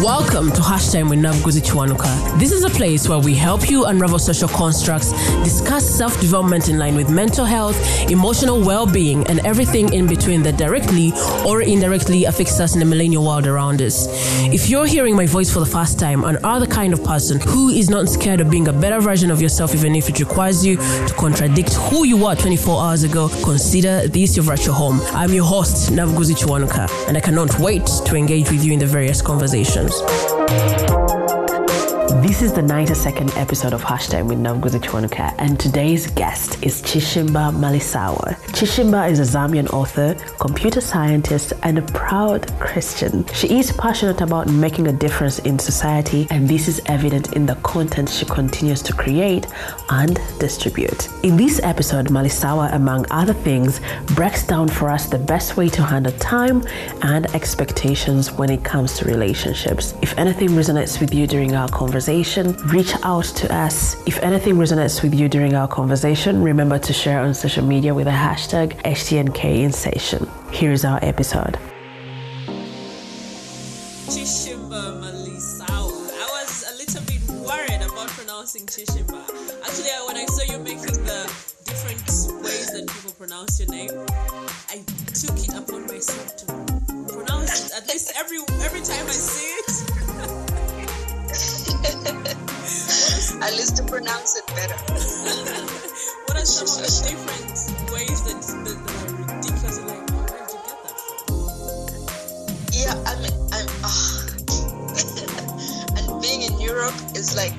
Welcome to Hashtag with Navguzi Chwanuka. This is a place where we help you unravel social constructs, discuss self-development in line with mental health, emotional well-being, and everything in between that directly or indirectly affects us in the millennial world around us. If you're hearing my voice for the first time and are the kind of person who is not scared of being a better version of yourself even if it requires you to contradict who you were 24 hours ago, consider this your virtual home. I'm your host, Navguzi Chwanuka, and I cannot wait to engage with you in the various conversations. This is the 92nd episode of Hashtag with Navguzi Chwanuka, and today's guest is Chishimba Malisawa. Chishimba is a Zambian author, computer scientist, and a proud Christian. She is passionate about making a difference in society, and this is evident in the content she continues to create and distribute. In this episode, Malisawa, among other things, breaks down for us the best way to handle time and expectations when it comes to relationships. If anything resonates with you during our conversation, reach out to us. If anything resonates with you during our conversation, remember to share on social media with the hashtag HTNKInsation. Here's our episode. Chishimba Malisawa. I was a little bit worried about pronouncing Chishimba. Actually, when I saw you making the different ways that people pronounce your name, I took it upon myself to pronounce it at least every time I see it. At least to pronounce it better. What are some of the different ways that are ridiculous? Like, where did you get that from? Yeah, and being in Europe is like,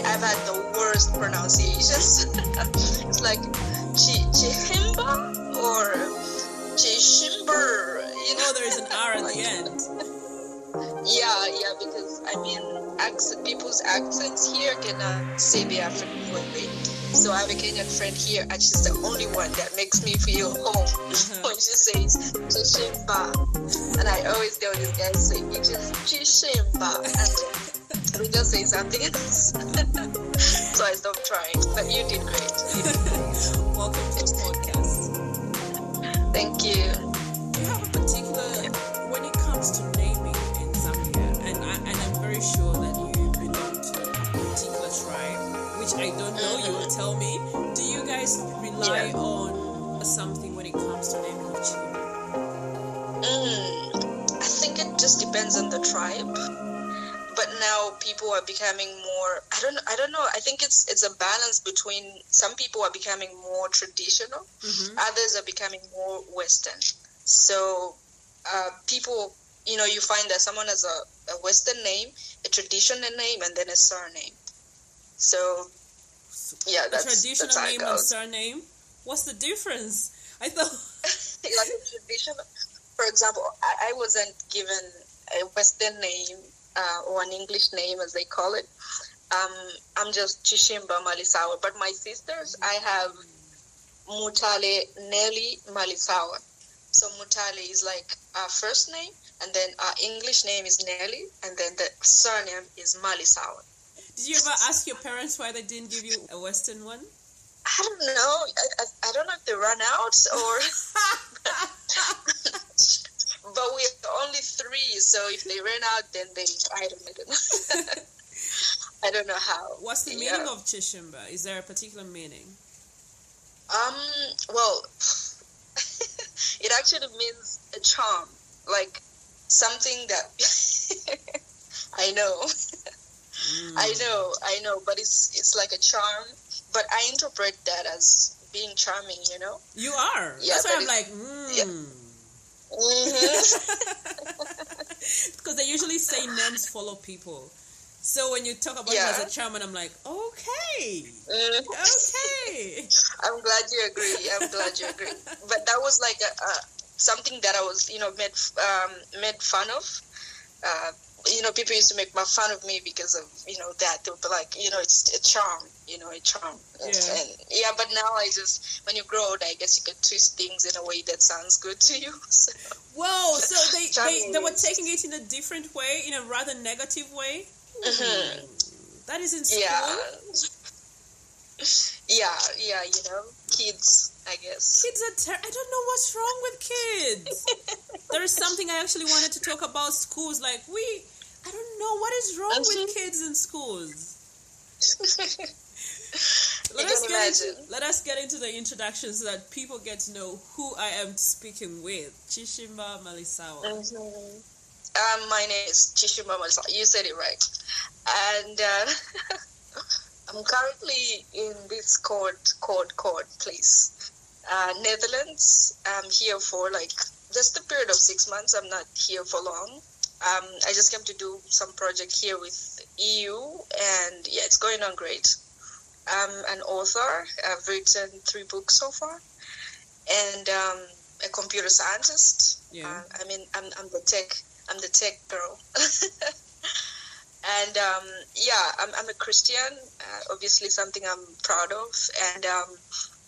I've had the worst pronunciations. It's like Chihimba or Chishimber. You know, there's an R at the end. Yeah, because people's accents here cannot say the African way. So I have a Kenyan friend here, and she's the only one that makes me feel home when she says Chishimba. And I always tell these guys, say, it's just Chishimba. And we just say something else. So I stopped trying. But you did great. Welcome to the podcast. Thank you. Do you have a particular, when it comes to naming in Zambia, and I'm very sure that you belong to a particular tribe, which I don't know, you will tell me. Do you guys rely on something when it comes to naming your children? I think it just depends on the tribe. But now people are becoming more, I don't know, I think it's a balance between, some people are becoming more traditional, others are becoming more Western. So people, you find that someone has a Western name, a traditional name, and then a surname. So, yeah, that's a traditional that's name and surname. What's the difference? I thought like a traditional. For example, I wasn't given a Western name or an English name, as they call it. I'm just Chishimba Malisawa. But my sisters, I have Mutale Nelly Malisawa. So Mutale is like our first name, and then our English name is Nelly, and then the surname is Malisawa. Did you ever ask your parents why they didn't give you a Western one? I don't know. I don't know if they run out or... But we're only 3, so if they ran out, then I don't know. I don't know how. What's the meaning of Chishimba? Is there a particular meaning? Well, it actually means a charm, like something that I know. I know, but it's like a charm. But I interpret that as being charming, You are. Yeah, that's why I'm like, Because they usually say names follow people. So when you talk about it as a charm, and I'm like, okay. Okay. I'm glad you agree. But that was like a something that I was, made fun of. People used to make fun of me because of, that. They would be like, it's a charm, a charm. Yeah. But now when you grow old, I guess you can twist things in a way that sounds good to you. So. Whoa, so they were taking it in a different way, in a rather negative way? Mm-hmm. That is in school? Yeah, kids, I guess. Kids are I don't know what's wrong with kids. There is something I actually wanted to talk about schools. Like, I don't know what is wrong with kids in schools. Let us get into the introduction so that people get to know who I am speaking with. Chishimba Malisawa. My name is Chishimba Malisawa. You said it right. And I'm currently in this court place, Netherlands. I'm here for just a period of 6 months. I'm not here for long. I just came to do some project here with EU, and yeah, it's going on great. I'm an author. I've written 3 books so far, and a computer scientist. Yeah. I'm the tech girl. And I'm a Christian. Obviously, something I'm proud of, and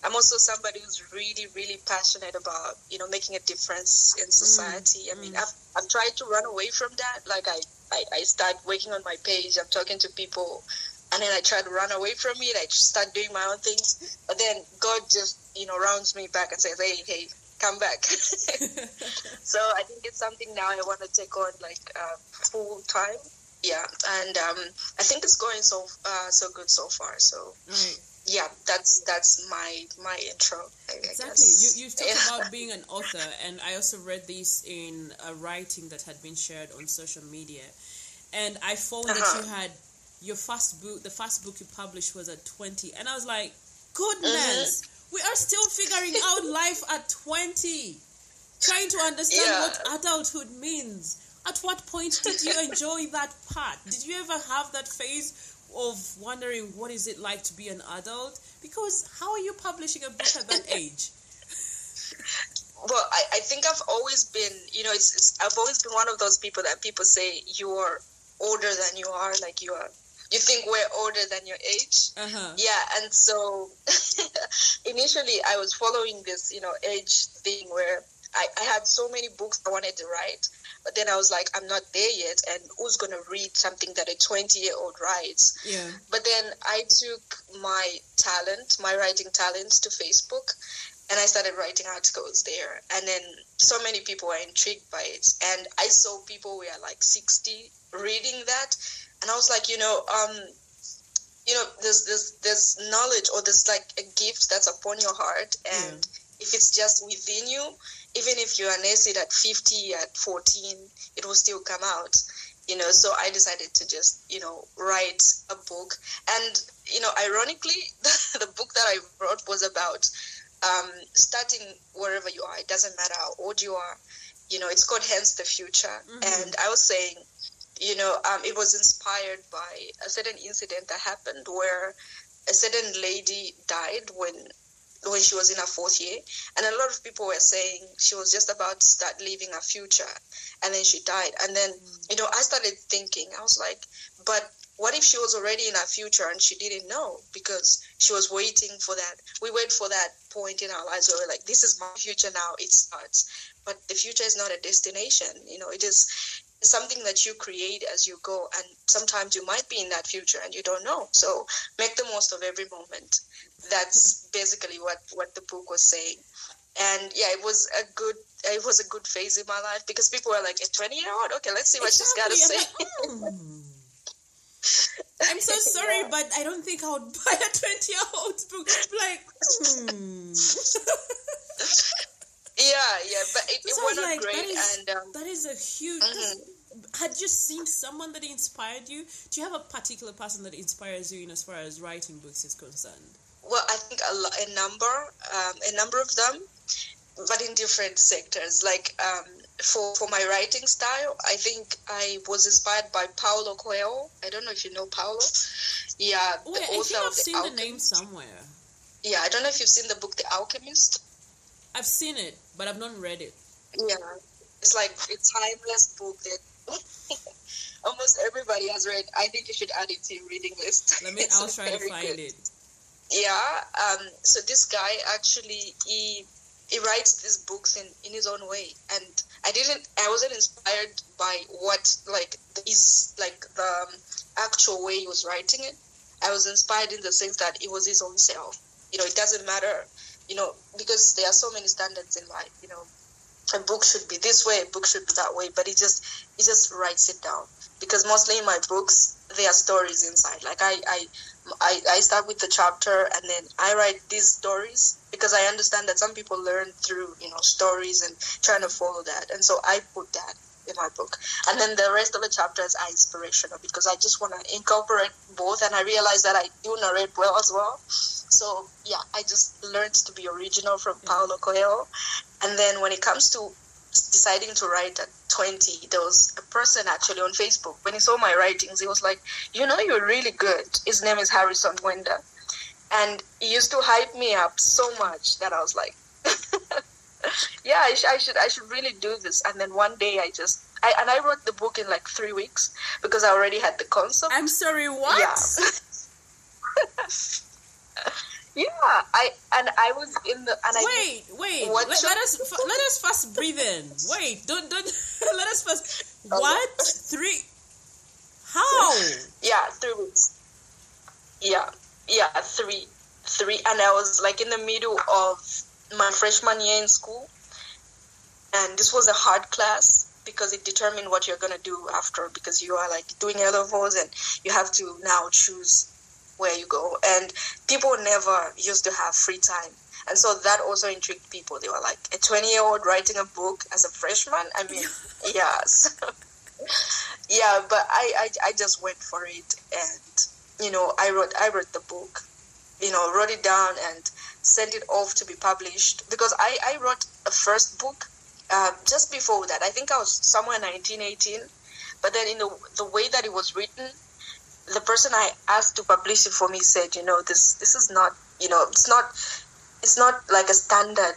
I'm also somebody who's really, really passionate about making a difference in society. I've tried to run away from that. I start working on my page. I'm talking to people. And then I try to run away from it. I just start doing my own things. But then God just, rounds me back and says, hey, come back. So I think it's something now I want to take on full time. Yeah. And I think it's going so good so far. So right. Yeah, that's my intro. Exactly. You talked about being an author, and I also read this in a writing that had been shared on social media. And I found that you had your first book, the first book you published was at 20. And I was like, goodness, we are still figuring out life at 20. Trying to understand what adulthood means. At what point did you enjoy that part? Did you ever have that phase of wondering what is it like to be an adult? Because how are you publishing a book at that age? Well, I think I've always been, I've always been one of those people that people say you're older than you are, you think we're older than your age. Yeah, and so initially I was following this, age thing where I had so many books I wanted to write, but then I was like, I'm not there yet, and who's going to read something that a 20-year-old writes? Yeah. But then I took my writing talents to Facebook, and I started writing articles there, and then so many people were intrigued by it, and I saw people who were 60 reading that, and I was like, there's knowledge, or there's a gift that's upon your heart, and if it's just within you, even if you're an essay at 50, at 14, it will still come out, so I decided to just, write a book, and, ironically, the book that I wrote was about starting wherever you are. It doesn't matter how old you are, it's called Hence the Future, and I was saying, it was inspired by a certain incident that happened where a certain lady died when she was in her 4th year, and a lot of people were saying she was just about to start living her future, and then she died. And then I started thinking, I was like, but what if she was already in her future and she didn't know, because she was waiting for that. We wait for that point in our lives where we're like, this is my future now, it starts. But the future is not a destination, it is something that you create as you go, and sometimes you might be in that future and you don't know. So make the most of every moment. That's basically what the book was saying. And yeah, it was a good phase in my life, because people were like, a 20-year-old? Okay, let's see what she's got to say. I'm so sorry, but I don't think I would buy a 20-year-old's book. Yeah, but it went on great. That is a huge... Had you seen someone that inspired you? Do you have a particular person that inspires you in as far as writing books is concerned? Well, I think a number of them, but in different sectors. For my writing style, I think I was inspired by Paulo Coelho. I don't know if you know Paulo. Yeah, the author I think I've seen Alchemist. The name somewhere. Yeah, I don't know if you've seen the book The Alchemist. I've seen it, but I've not read it. Yeah, it's a timeless book that almost everybody has read. I think you should add it to your reading list. I'll try to find it. Yeah, so this guy actually, he writes these books in his own way, and I wasn't inspired by what the actual way he was writing it. I was inspired in the sense that it was his own self. It doesn't matter, because there are so many standards in life, a book should be this way, a book should be that way, but he just writes it down, because mostly in my books there are stories inside. Like I start with the chapter and then I write these stories, because I understand that some people learn through, stories and trying to follow that, and so I put that in my book. And then the rest of the chapters are inspirational, because I just want to incorporate both, and I realize that I do narrate well as well. So yeah, I just learned to be original from Paulo Coelho. And then when it comes to deciding to write at 20, there was a person actually on Facebook, when he saw my writings, he was like, you're really good. His name is Harrison Wenda. And he used to hype me up so much that I was like, yeah, I should really do this. And then one day I wrote the book in like 3 weeks, because I already had the concept. I'm sorry, what? Yeah. Yeah, I was in the wait. Let us first breathe in. Wait, don't let us first. What? 3? How? Yeah, 3 weeks. Yeah, 3, and I was like in the middle of my freshman year in school, and this was a hard class, because it determined what you're gonna do after, because you are like doing A-levels and you have to now choose where you go, and people never used to have free time, and so that also intrigued people. They were like, a 20-year-old writing a book as a freshman? I mean, yes. Yeah, but I just went for it, and I wrote the book, wrote it down and sent it off to be published, because I wrote a first book just before that. I think I was somewhere 1918, but then in the way that it was written, the person I asked to publish it for me said, this is not, it's not like a standard,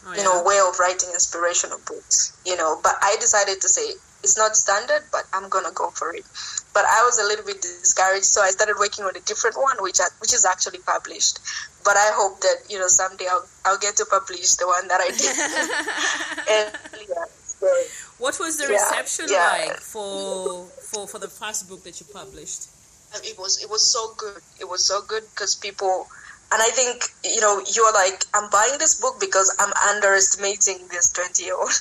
way of writing inspirational books, but I decided to say, it's not standard, but I'm going to go for it. But I was a little bit discouraged, so I started working on a different one, which is actually published. But I hope that, someday I'll get to publish the one that I did. And, yeah, so, what was the reception like for the first book that you published? It was so good. It was so good, because people, and I think, you're like, I'm buying this book because I'm underestimating this 20-year-old.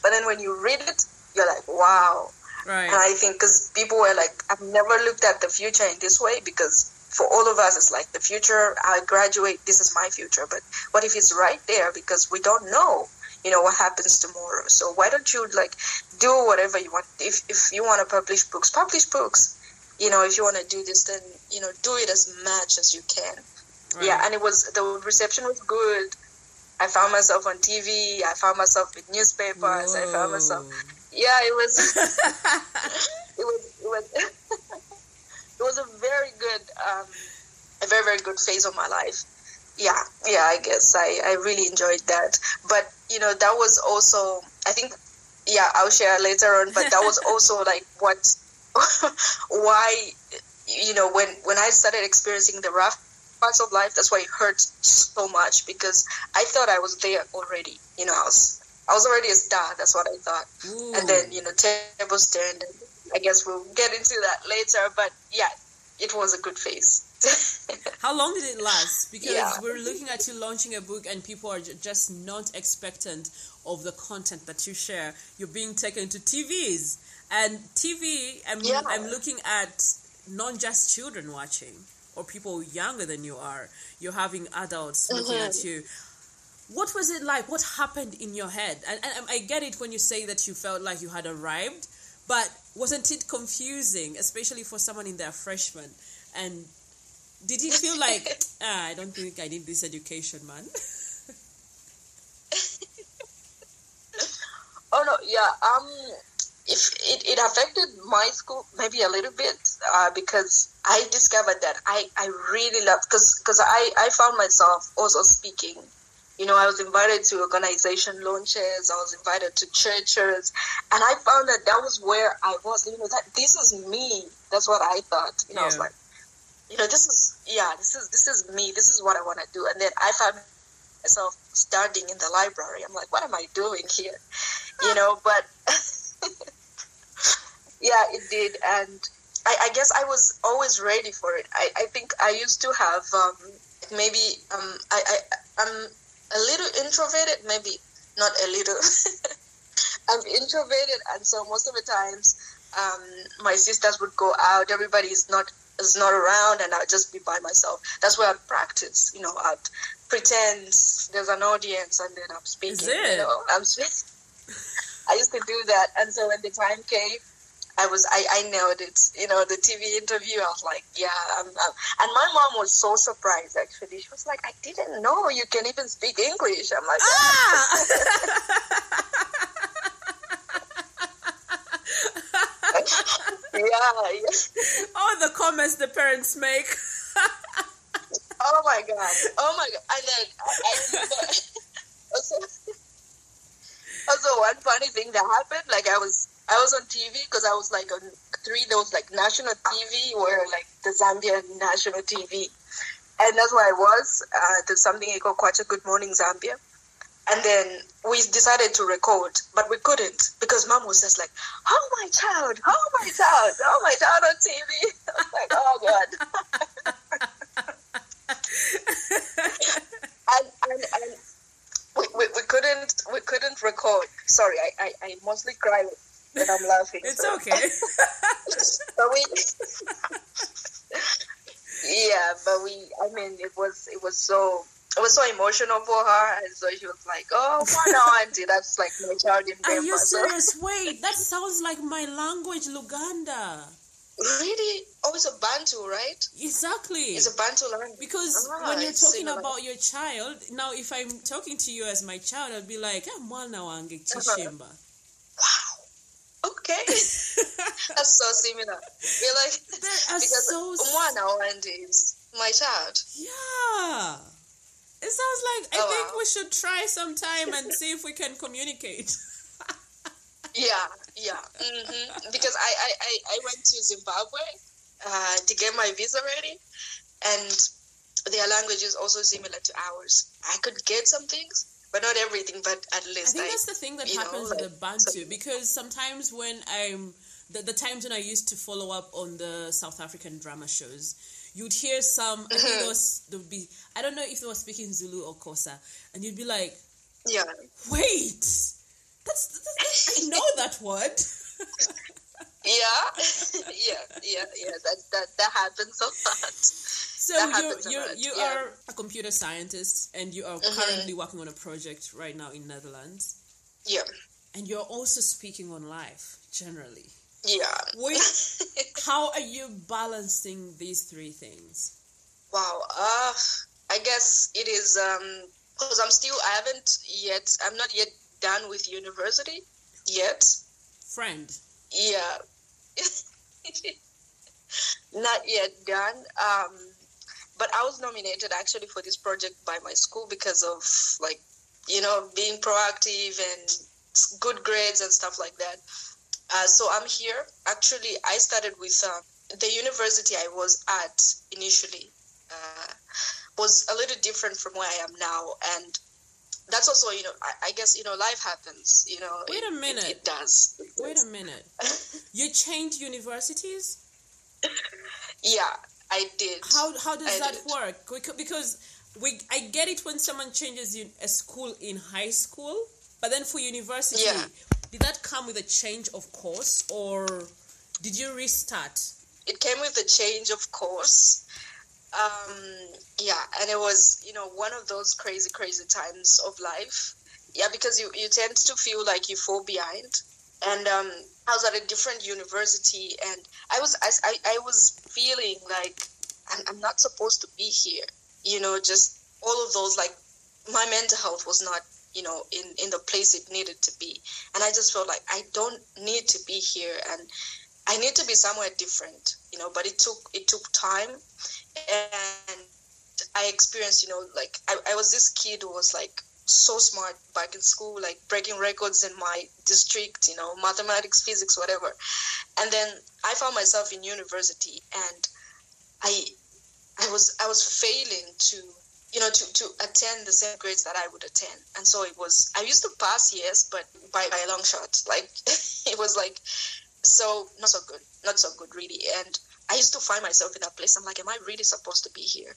But then when you read it, you're like, wow. Right. And I think because people were like, I've never looked at the future in this way, because for all of us, it's like the future, I graduate, this is my future. But what if it's right there? Because we don't know, what happens tomorrow. So why don't you do whatever you want? If you want to publish books, publish books. If you want to do this, then, do it as much as you can. Right. Yeah, and the reception was good. I found myself on TV. I found myself with newspapers. Whoa. I found myself... Yeah, it was... it was a very good... a very, very good phase of my life. Yeah, I guess. I really enjoyed that. But, that was also... I think... Yeah, I'll share later on. But that was also what... why, when I started experiencing the rough parts of life, that's why it hurt so much, because I thought I was there already. I was already a star. That's what I thought. Ooh. And then, tables turned. I guess we'll get into that later. But yeah, it was a good phase. How long did it last? Because we're looking at you launching a book and people are just not expectant of the content that you share. You're being taken to TVs. And TV, I'm looking at not just children watching or people younger than you are. You're having adults looking at you. What was it like? What happened in your head? And I get it when you say that you felt like you had arrived, but wasn't it confusing, especially for someone in their freshman? And did you feel like, I don't think I need this education, man? Oh, no, yeah. If it affected my school maybe a little bit, because I discovered that I really loved, because I found myself also speaking. I was invited to organization launches, I was invited to churches, and I found that was where I was, that this is me. That's what I thought. I was like, this is me, this is what I want to do. And then I found myself studying in the library. I'm like, what am I doing here? But yeah, it did. And I guess I was always ready for it. I think I used to have I'm a little introverted, maybe not a little. I'm introverted, and so most of the times, my sisters would go out. Everybody is not around, and I'll just be by myself. That's where I'd practice. I'd pretend there's an audience, and then I'm speaking. Is it? I'm speaking. I used to do that, and so when the time came, I nailed it. The TV interview, I was like, yeah. And my mom was so surprised, actually. She was like, I didn't know you can even speak English. I'm like, yeah. All the comments the parents make. Oh my god. And then I remember also one funny thing that happened, like I was on TV because I was like on there was like national TV or like the Zambian national TV, and that's where I was. There's something called Kwacha Good Morning Zambia, and then we decided to record, but we couldn't because Mom was just like, "Oh my child on TV." I was like, "Oh God." and we couldn't record. Sorry, I mostly cry when I'm laughing. It's okay. But it was so emotional for her, and so she was like, "Oh, wow, auntie, that's like my child in Denver." Are you serious? Wait, that sounds like my language, Luganda. Really? Oh, it's a Bantu, right? Exactly. It's a Bantu language. Because when you're talking about your child, now if I'm talking to you as my child, I'd be like, "Mwana wange Chishimba." Wow. Okay. That's so similar. We're like, because Mwana wange is my child. Yeah. It sounds like, I think we should try sometime and see if we can communicate. Yeah. Mm-hmm. Because I went to Zimbabwe to get my visa ready, and their language is also similar to ours. I could get some things, but not everything, but at least I think that's the thing that happens with the Bantu, because sometimes when the times when I used to follow up on the South African drama shows, you'd hear some, I think there would be, I don't know if they were speaking Zulu or Xhosa, and you'd be like, yeah, wait, that's I know that word. Yeah. That happens a lot. So you are a computer scientist, and you are currently working on a project right now in Netherlands. Yeah. And you're also speaking on live generally. Yeah. How are you balancing these three things? Wow. I guess it is because I'm not yet done with university yet. Friend. Yeah. Not yet done. But I was nominated actually for this project by my school because of being proactive and good grades and stuff like that. So I'm here. Actually, I started with the university I was at initially was a little different from where I am now, and that's also, I guess, life happens, Wait a minute. It does. Wait a minute. You changed universities? Yeah, I did. How does that work? Because I get it when someone changes a school in high school, but then for university, did that come with a change of course, or did you restart? It came with a change of course. And it was, one of those crazy was of life. Yeah, because you tend to feel like you fall behind. And I was at a different university, and I was feeling like I'm not supposed to be here. Just all of those, like, my mental health was not, in the place it needed to be. And I just felt like I don't need to be here, and I need to be somewhere different, but it took time. And I experienced, I was this kid who was like so smart back in school, like breaking records in my district, mathematics, physics, whatever. And then I found myself in university, and I was failing to attend the same grades that I would attend. And so I used to pass, yes, but by a long shot. Like, it was like, so not so good really. And I used to find myself in that place. I'm like, am I really supposed to be here?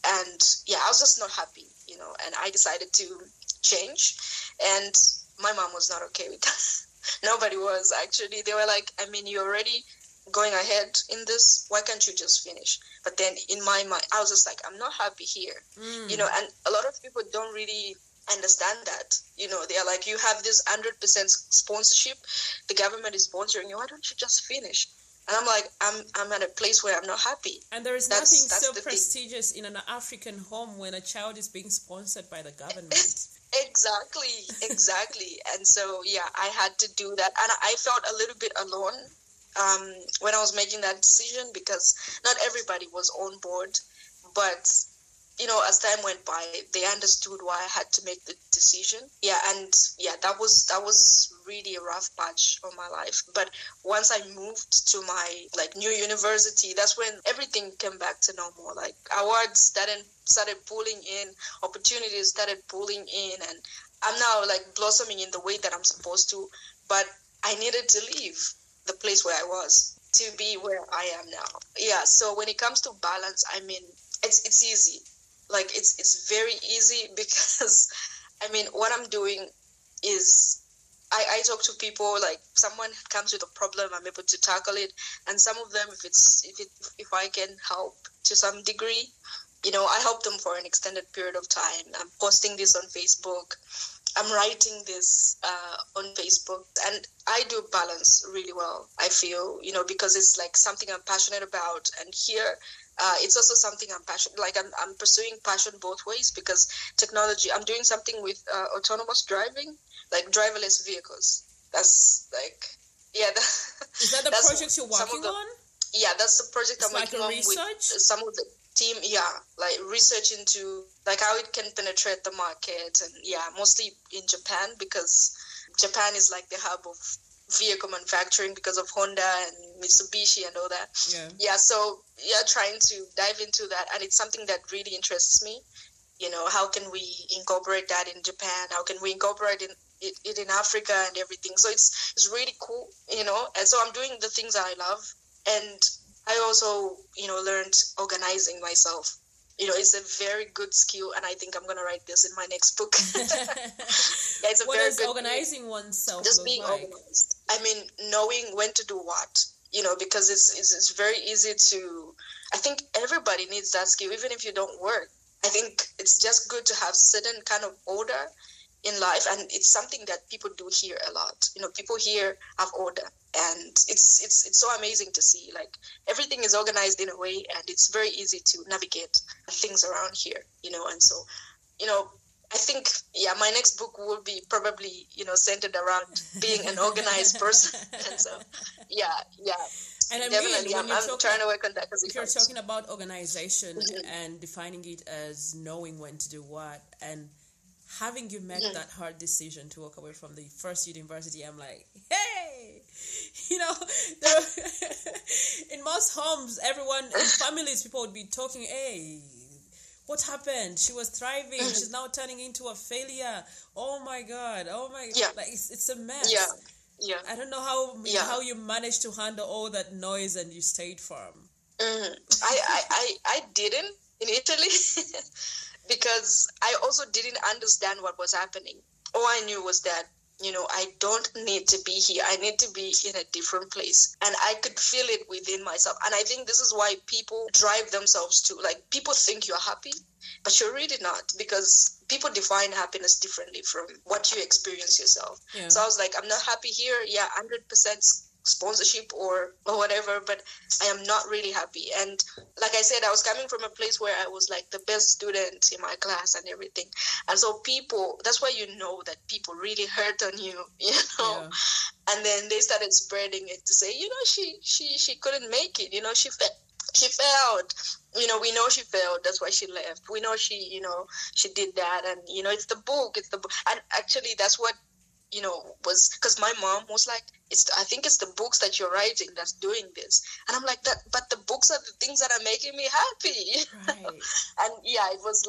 And I was just not happy, and I decided to change. And my mom was not okay with that. Nobody was, actually. They were like, I mean, you're already going ahead in this, why can't you just finish? But then in my mind, I was just like, I'm not happy here. And a lot of people don't really understand that. They are like, you have this 100% sponsorship, the government is sponsoring you, why don't you just finish? And I'm like, I'm at a place where I'm not happy. And there is nothing so prestigious in an African home when a child is being sponsored by the government. Exactly. And so, I had to do that. And I felt a little bit alone when I was making that decision, because not everybody was on board. But, as time went by, they understood why I had to make the decision. That was really a rough patch of my life. But once I moved to my new university, that's when everything came back to normal. Like, awards started pulling in, opportunities started pulling in, and I'm now blossoming in the way that I'm supposed to. But I needed to leave the place where I was to be where I am now. So when it comes to balance, I mean, it's easy. It's very easy, because I mean, what I'm doing is I talk to people. Like, someone comes with a problem, I'm able to tackle it. And some of them, if I can help to some degree, I help them for an extended period of time. I'm posting this on Facebook. I'm writing this on Facebook, and I do balance really well, I feel, because it's something I'm passionate about. And here, it's also something I'm passionate, I'm pursuing passion both ways, because technology, I'm doing something with autonomous driving, driverless vehicles. That's Is that the project you're working on? Yeah, that's the project I'm working on research? With some of the team. Research into how it can penetrate the market, and mostly in Japan, because Japan is the hub of vehicle manufacturing because of Honda and Mitsubishi and all that. Trying to dive into that, and it's something that really interests me. How can we incorporate that in Japan? How can we incorporate it in Africa and everything? So it's really cool, and so I'm doing the things I love. And I also, learned organizing myself. It's a very good skill, and I think I'm going to write this in my next book. It's a what very does good organizing oneself just look being like? Organized. I mean, knowing when to do what, because it's very easy to, I think everybody needs that skill, even if you don't work. I think it's just good to have certain kind of order in life, and it's something that people do here a lot. People here have order, and it's so amazing to see. Everything is organized in a way, and it's very easy to navigate things around here. And so, I think my next book will be probably centered around being an organized person. And so, And definitely, I'm trying to work on that. If you're talking about organization and defining it as knowing when to do what, and having you made that hard decision to walk away from the first university, I'm like, hey, in most homes, everyone, in families, people would be talking, hey, what happened? She was thriving. She's now turning into a failure. Oh my God. It's a mess. I don't know how you managed to handle all that noise and you stayed firm. I didn't initially. Because I also didn't understand what was happening. All I knew was that, I don't need to be here. I need to be in a different place. And I could feel it within myself. And I think this is why people drive themselves to, people think you're happy, but you're really not, because people define happiness differently from what you experience yourself. Yeah. So I was like, I'm not happy here. 100% sponsorship or whatever, but I am not really happy. And like I said, I was coming from a place where I was the best student in my class and everything. And so people, that's why that people really hurt on you, And then they started spreading it to say, she couldn't make it, she failed. We know she failed. That's why she left. We know she did that. And, it's the book. And actually, that's what, was because my mom was like, I think it's the books that you're writing that's doing this. And I'm like, but the books are the things that are making me happy. Right. And it was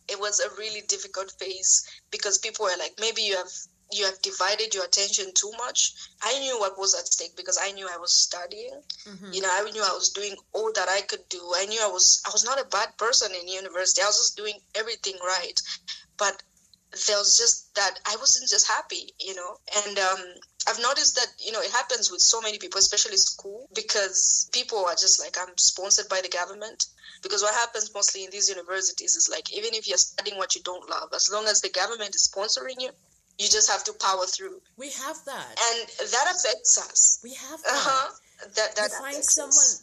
it was a really difficult phase, because people were like, maybe you have divided your attention too much. I knew what was at stake, because I knew I was studying. I knew I was doing all that I could do. I knew I was not a bad person in university. I was just doing everything right. But there was just that I wasn't just happy, and I've noticed that, it happens with so many people, especially school, because people are just like, I'm sponsored by the government. Because what happens mostly in these universities is like, even if you're studying what you don't love, as long as the government is sponsoring you, you just have to power through. We have that. And that affects us. We have that. That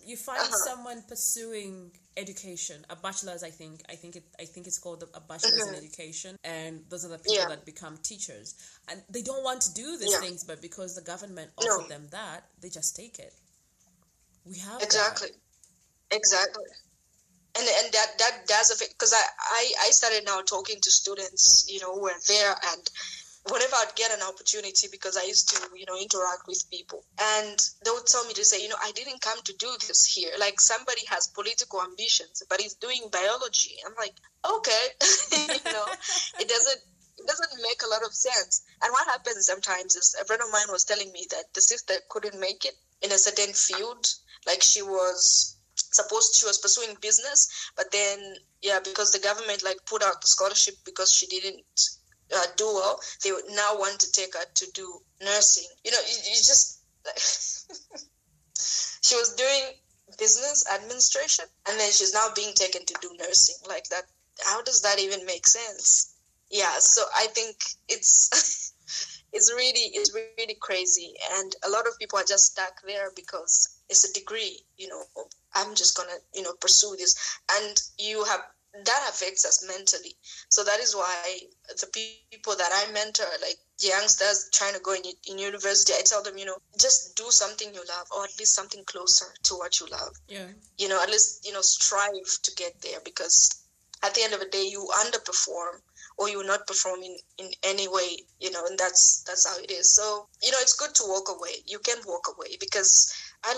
you find someone pursuing education, a bachelor's. I think it's called a bachelor's in education, and those are the people that become teachers, and they don't want to do these things, but because the government offered them that, they just take it. We have exactly, and that does affect, because I started now talking to students, who are there, and whenever I'd get an opportunity, because I used to, interact with people, and they would tell me to say, I didn't come to do this here. Like, somebody has political ambitions, but he's doing biology. I'm like, okay, it doesn't make a lot of sense. And what happens sometimes is, a friend of mine was telling me that the sister couldn't make it in a certain field. Like, she was pursuing business, but then, because the government put out the scholarship because she didn't do well, they would now want to take her to do nursing. You just she was doing business administration, and then she's now being taken to do nursing. Like that, how does that even make sense? Yeah, so I think it's it's really crazy, and a lot of people are just stuck there because it's a degree. I'm just gonna pursue this, and that affects us mentally. So that is why the people that I mentor, like youngsters trying to go in university, I tell them, just do something you love, or at least something closer to what you love. Yeah. At least, strive to get there, because at the end of the day, you underperform or you're not performing in any way, and that's how it is. So, it's good to walk away. You can walk away, because I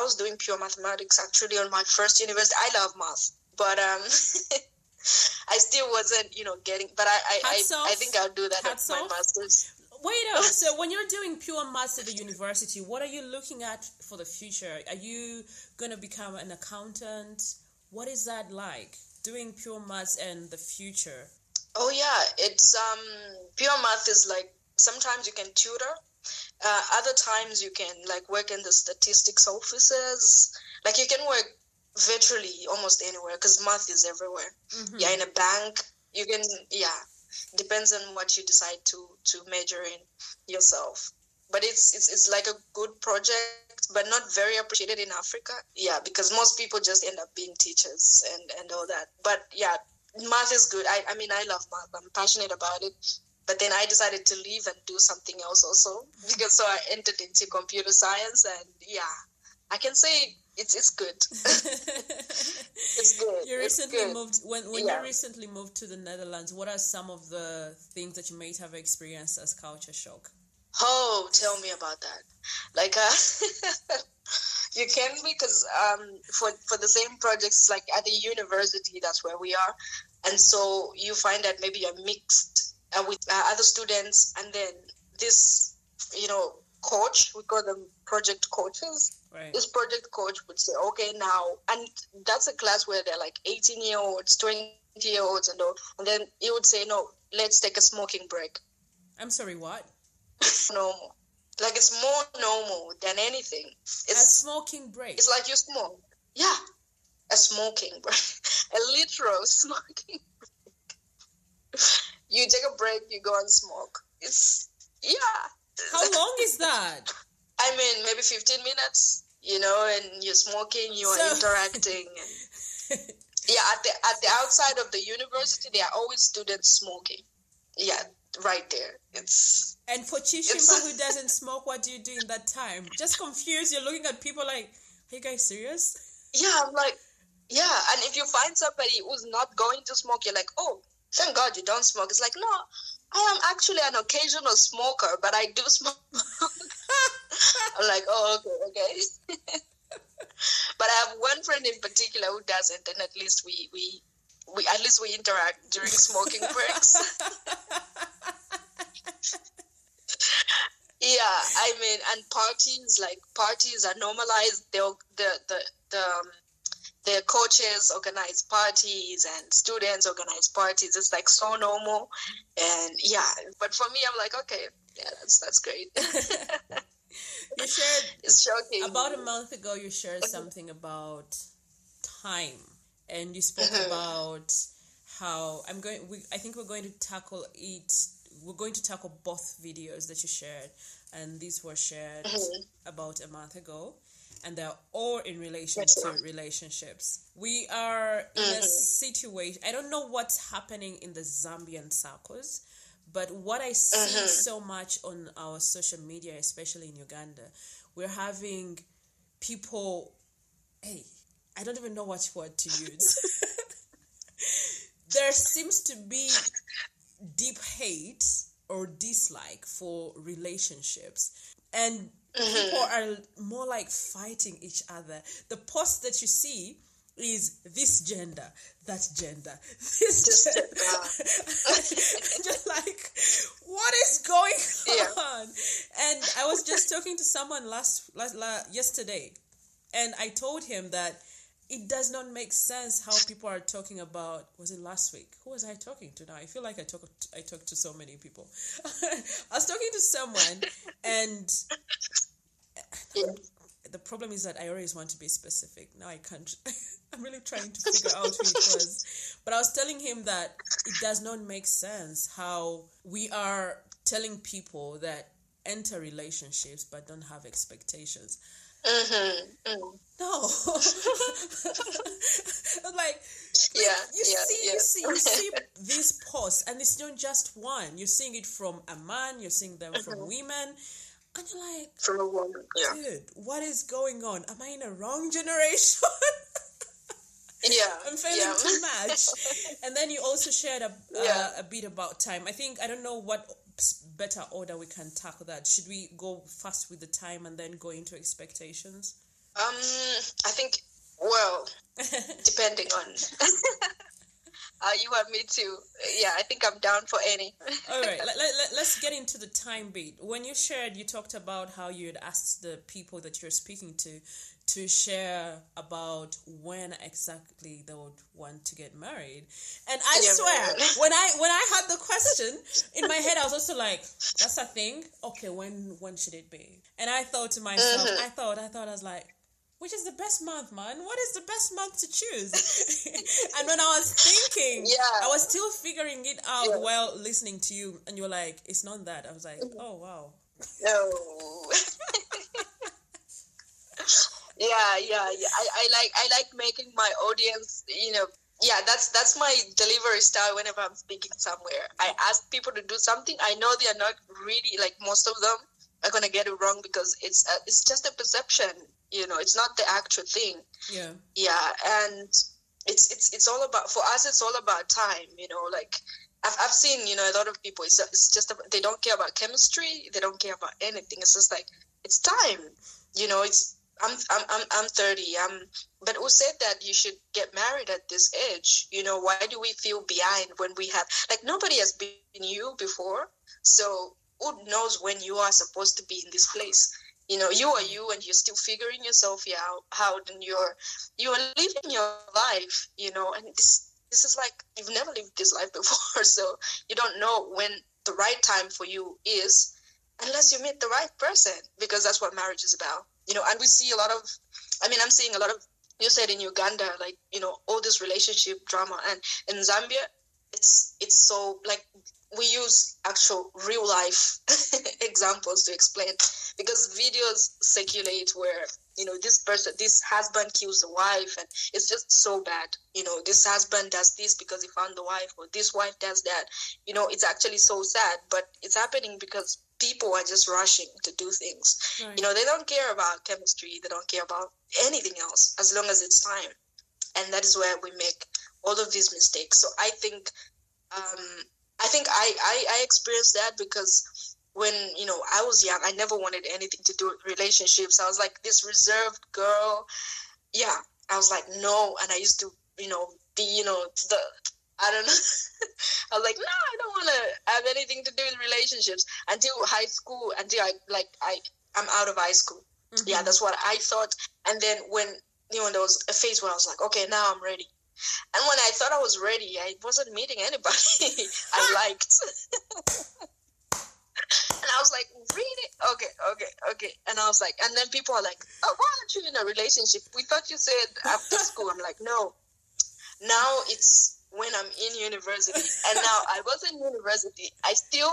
was doing pure mathematics actually on my first university. I love math. But I still wasn't, getting. But I think I'll do that at my master's. Wait up. So when you're doing pure maths at the university, what are you looking at for the future? Are you going to become an accountant? What is that like, doing pure maths and the future? Oh yeah, it's pure math is like, sometimes you can tutor. Other times you can work in the statistics offices. Like, you can work virtually almost anywhere, because math is everywhere. Mm-hmm. Yeah, in a bank, you can, depends on what you decide to major in yourself. But it's like a good project, but not very appreciated in Africa. Yeah, because most people just end up being teachers and all that. But yeah, math is good. I mean, I love math. I'm passionate about it. But then I decided to leave and do something else also, because so I entered into computer science, and I can say it's good. It's good. You recently moved. When you recently moved to the Netherlands, what are some of the things that you might have experienced as culture shock? Oh, tell me about that. You can, because for the same projects, like at the university, that's where we are, and so you find that maybe you're mixed with other students, and then this, coach, we call them project coaches. Right. This project coach would say, okay, now, and that's a class where they're like 18-year-olds, 20-year-olds, and all, and then he would say, no, let's take a smoking break. I'm sorry, what? Normal. Like, it's more normal than anything. It's a smoking break. It's like you smoke. Yeah, a smoking break. A literal smoking break. You take a break, you go and smoke. How long is that? I mean, maybe 15 minutes, and you're smoking, you are interacting. And at the outside of the university, there are always students smoking. Yeah, right there. And for Chishimba, who doesn't smoke, what do you do in that time? Just confused. You're looking at people like, are you guys serious? Yeah, I'm like, yeah. And if you find somebody who's not going to smoke, you're like, oh, thank God you don't smoke. It's like, no, I am actually an occasional smoker, but I do smoke. I'm like, oh, okay. But I have one friend in particular who doesn't, and at least we interact during smoking breaks. Yeah, I mean, and parties are normalized. their coaches organize parties and students organize parties. It's like so normal. And yeah, but for me, I'm like, okay, yeah, that's great. You shared, it's shocking. About a month ago, you shared something about time, and you spoke about how I think we're going to tackle it. We're going to tackle both videos that you shared, and these were shared about a month ago, and they're all in relation to relationships. We are in a situation, I don't know what's happening in the Zambian circles, but what I see so much on our social media, especially in Uganda, we're having people, I don't even know what word to use. There seems to be deep hate or dislike for relationships, and people are more like fighting each other. The post that you see is this gender, that gender, this gender. Just like, what is going on? And I was just talking to someone yesterday, and I told him that it does not make sense how people are talking about, was it last week? Who was I talking to now? I feel like I talked to so many people. I was talking to someone, and the problem is that I always want to be specific. Now I can't. I'm really trying to figure out who it was. But I was telling him that it does not make sense how we are telling people that enter relationships but don't have expectations. No. Like, you see these posts, and it's not just one. You're seeing it from a man, you're seeing them from women, and you're like, from a woman, dude, what is going on? Am I in a wrong generation? I'm failing to match. And then you also shared a bit about time. I don't know what better order we can tackle that. Should we go first with the time and then go into expectations? I think, well, depending on how you want me to. Yeah, I think I'm down for any. All right, let's get into the time bit. When you shared, you talked about how you had asked the people that you're speaking to share about when exactly they would want to get married. And I swear, when I had the question in my head, I was also like, that's a thing? Okay, when should it be? And I thought to myself, I was like, which is the best month, man? What is the best month to choose? And when I was thinking, I was still figuring it out while listening to you, and you were like, it's not that. I was like, oh, wow. No. I like making my audience, that's my delivery style whenever I'm speaking somewhere. I ask people to do something. I know they are not really, like, most of them are going to get it wrong because it's just a perception, it's not the actual thing. And it's all about, for us, it's all about time, like I've seen, a lot of people, it's just, they don't care about chemistry. They don't care about anything. It's just like, it's time, I'm 30. But who said that you should get married at this age? Why do we feel behind when we have, like, nobody has been you before. So who knows when you are supposed to be in this place? You are you, and you're still figuring yourself out, and you are living your life. And this is like, you've never lived this life before, so you don't know when the right time for you is, unless you meet the right person, because that's what marriage is about. And we see I'm seeing a lot of, you said in Uganda, like, all this relationship drama, and in Zambia, it's so, like, we use actual real life examples to explain, because videos circulate where, this husband kills the wife, and it's just so bad. This husband does this because he found the wife, or this wife does that. It's actually so sad, but it's happening because people are just rushing to do things. Right. They don't care about chemistry. They don't care about anything else, as long as it's time. And that is where we make all of these mistakes. So I think I experienced that because when, I was young, I never wanted anything to do with relationships. I was like this reserved girl. Yeah. I was like, no. And I used to, be, I don't know. I was like, no, I don't want to have anything to do with relationships until high school, until I'm out of high school. Mm-hmm. Yeah, that's what I thought. And then when there was a phase where I was like, okay, now I'm ready. And when I thought I was ready, I wasn't meeting anybody I liked. And I was like, really? Okay. And I was like, and then people are like, oh, why aren't you in a relationship? We thought you said after school. I'm like, no. Now it's when I'm in university. And now I was in university. I still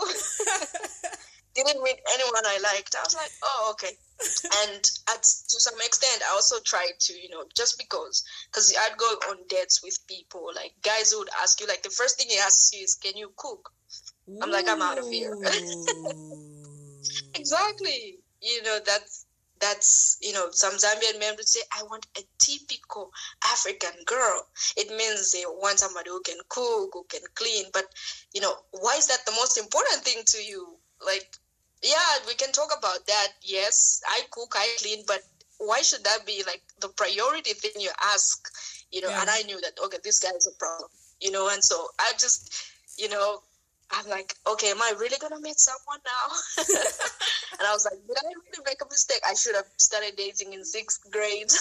didn't meet anyone I liked. I was like, oh, okay. And to some extent, I also tried to, just because I'd go on dates with people, like guys who would ask you, like the first thing he asks you is, can you cook? I'm like, I'm out of here. Exactly. That's some Zambian men would say, I want a typical African girl. It means they want somebody who can cook, who can clean. But, why is that the most important thing to you? Like, yeah, we can talk about that. Yes, I cook, I clean, but why should that be like the priority thing you ask? Yeah. And I knew that, okay, this guy is a problem, and so I just, I'm like, okay, am I really going to meet someone now? And I was like, did I really make a mistake? I should have started dating in 6th grade.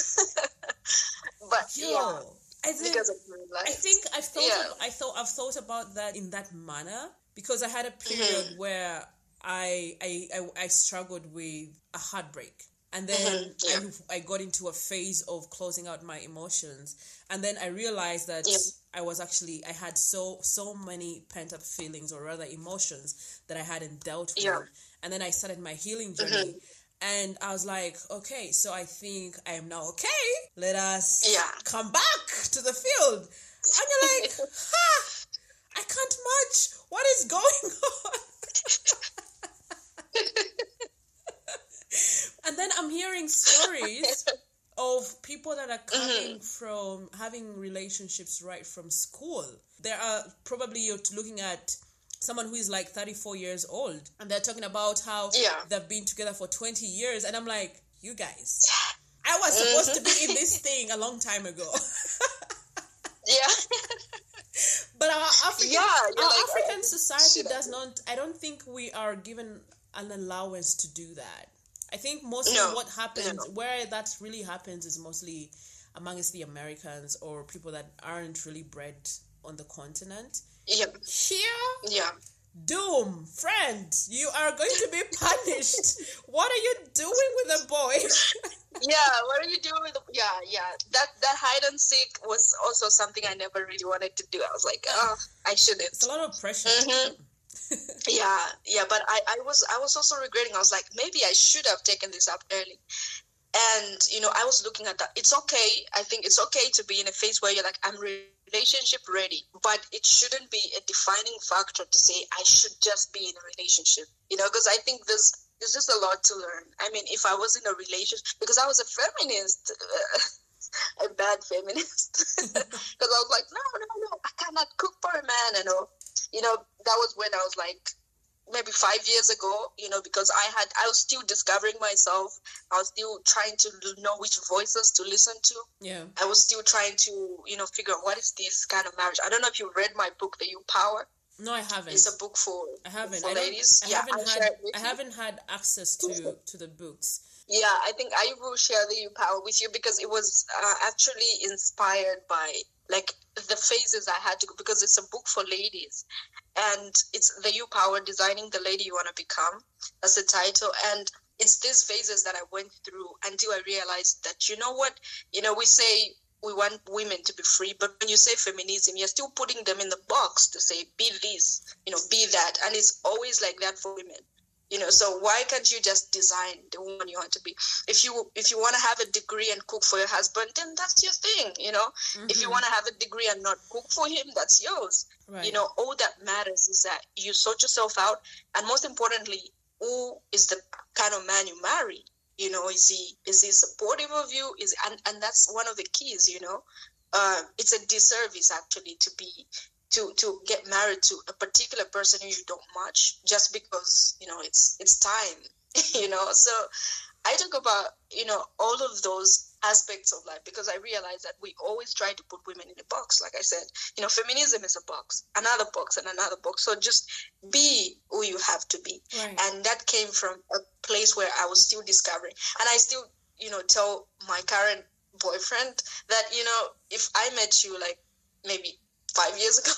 But because of my life. I think I've thought about that in that manner, because I had a period where I struggled with a heartbreak. And then I got into a phase of closing out my emotions. And then I realized that I had so many pent-up feelings, or rather emotions, that I hadn't dealt with. And then I started my healing journey. And I was like, okay, so I think I am now okay. Let us come back to the field. And you're like, I can't much. What is going on? And then I'm hearing stories of people that are coming from having relationships right from school. There are probably, you're looking at someone who is like 34 years old, and they're talking about how they've been together for 20 years. And I'm like, you guys, I was supposed to be in this thing a long time ago. But our African society does not, I don't think we are given an allowance to do that. I think mostly what happens, where that really happens, is mostly amongst the Americans or people that aren't really bred on the continent. Here, doom, friend, you are going to be punished. What are you doing with a boy? What are you doing with that hide and seek was also something I never really wanted to do. I was like, I shouldn't. It's a lot of pressure. But I was also regretting. I was like, maybe I should have taken this up early. And I was looking at that. It's okay. I think it's okay to be in a phase where you're like, I'm relationship ready, but it shouldn't be a defining factor to say I should just be in a relationship, because I think there's just a lot to learn. I mean, if I was in a relationship, because I was a feminist, a bad feminist, because I was like, no, I cannot cook for a man, that was when I was like, maybe 5 years ago, because I was still discovering myself. I was still trying to know which voices to listen to. Yeah. I was still trying to, figure out what is this kind of marriage. I don't know if you read my book, The You Power. No, I haven't. It's a book for ladies. I haven't had access to the books. Yeah, I think I will share The You Power with you, because it was actually inspired by like the phases I had to go, because it's a book for ladies. And it's The You Power, Designing the Lady You Want to Become. That's the title. And it's these phases that I went through until I realized that, we say we want women to be free, but when you say feminism, you're still putting them in the box to say, be this, be that. And it's always like that for women. So why can't you just design the woman you want to be? If you want to have a degree and cook for your husband, then that's your thing, If you want to have a degree and not cook for him, that's yours. Right. All that matters is that you sort yourself out. And most importantly, who is the kind of man you marry? Is he supportive of you? And that's one of the keys, It's a disservice actually to get married to a particular person who you don't match just because, it's time, So I talk about, all of those aspects of life, because I realize that we always try to put women in a box. Like I said, feminism is a box, another box, and another box. So just be who you have to be. Right. And that came from a place where I was still discovering. And I still, tell my current boyfriend that, if I met you like maybe 5 years ago,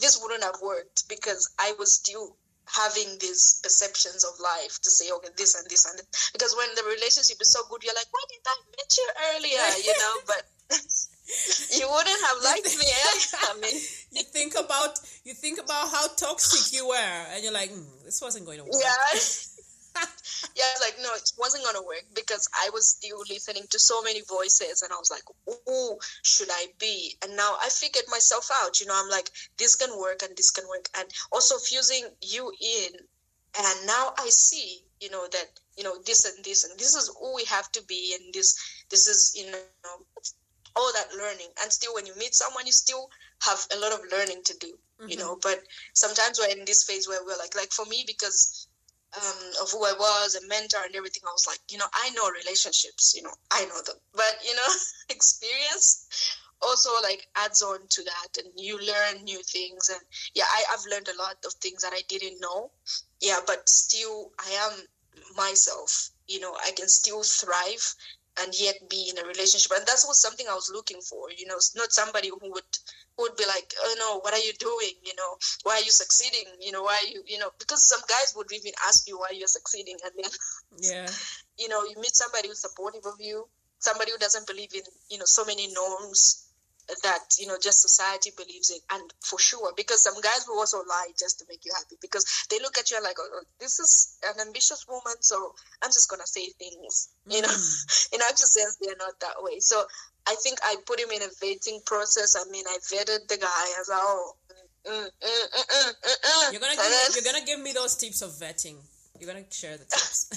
this wouldn't have worked because I was still having these perceptions of life to say, okay, this and this and this. Because when the relationship is so good, you're like, why didn't I meet you earlier? But you wouldn't have liked me. I mean, you think about how toxic you were, and you're like, this wasn't going to work. Yeah. Yeah, like, no, it wasn't going to work because I was still listening to so many voices and I was like, who should I be? And now I figured myself out, I'm like, this can work and this can work. And also fusing you in. And now I see, that, this and this is who we have to be. And this is, all that learning. And still when you meet someone, you still have a lot of learning to do, but sometimes we're in this phase where we're like for me, because of who I was, a mentor and everything, I was like, I know relationships, I know them. But, experience also like adds on to that and you learn new things. And yeah, I've learned a lot of things that I didn't know. Yeah, but still I am myself, I can still thrive and yet be in a relationship. And that was something I was looking for, not somebody who would be like, oh no, what are you doing? Why are you succeeding? Why are you, because some guys would even ask you why you're succeeding. And then, yeah, you meet somebody who's supportive of you, somebody who doesn't believe in, so many norms that, just society believes in. And for sure, because some guys will also lie just to make you happy because they look at you and like, oh, this is an ambitious woman, so I'm just going to say things, in actual sense, they're not that way. So I think I put him in a vetting process. I mean, I vetted the guy. I was like, You're gonna give me those tips of vetting. You're gonna share the tips.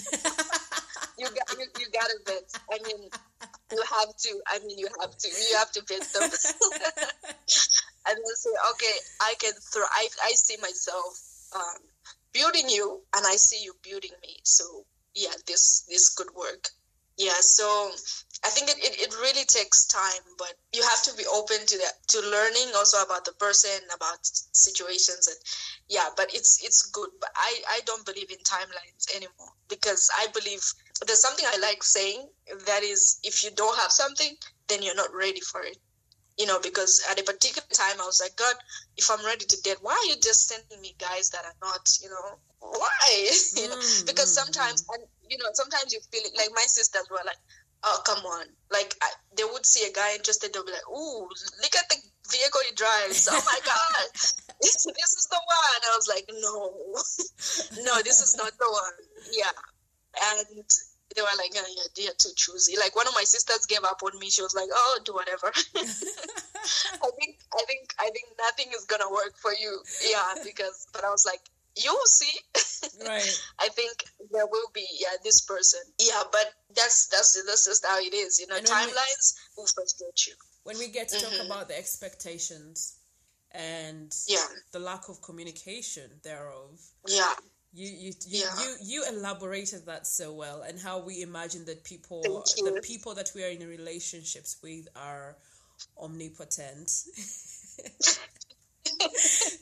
you got to vet. I mean, you have to. You have to vet them. And then say, okay, I can thrive. I see myself building you, and I see you building me. So yeah, this could work. Yeah, so I think it really takes time, but you have to be open to that, to learning also about the person, about situations, and yeah, but it's good. But I don't believe in timelines anymore because I believe there's something I like saying, that is, if you don't have something, then you're not ready for it. Because at a particular time I was like, God, if I'm ready to date, why are you just sending me guys that are not, why? Because sometimes, and sometimes you feel it, like my sisters were like, oh, come on. Like, they would see a guy interested, they'll be like, ooh, look at the vehicle he drives. Oh my God, this is the one. I was like, no, this is not the one. Yeah. And they were like, yeah, you're too choosy. Like, one of my sisters gave up on me. She was like, oh, do whatever. I think nothing is gonna work for you. Yeah, but I was like, you'll see. Right. I think there will be, this person. Yeah, but that's just how it is. Timelines will frustrate you. When we get to talk about the expectations and the lack of communication thereof. Yeah. You elaborated that so well, and how we imagine that the people that we are in relationships with are omnipotent.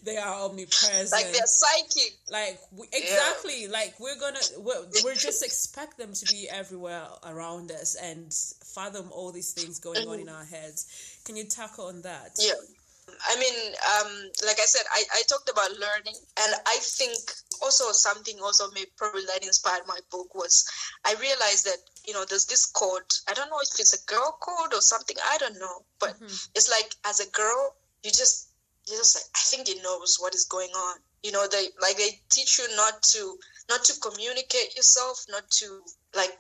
They are omnipresent. Like they're psychic. Like exactly. Yeah. Like we're just expect them to be everywhere around us and fathom all these things going on in our heads. Can you tackle on that? Yeah. I mean, like I said, I talked about learning, and I think also something probably that inspired my book was I realized that, there's this code. I don't know if it's a girl code or something. I don't know. But it's like, as a girl, you just like, I think it knows what is going on. They teach you not to communicate yourself, not to, like,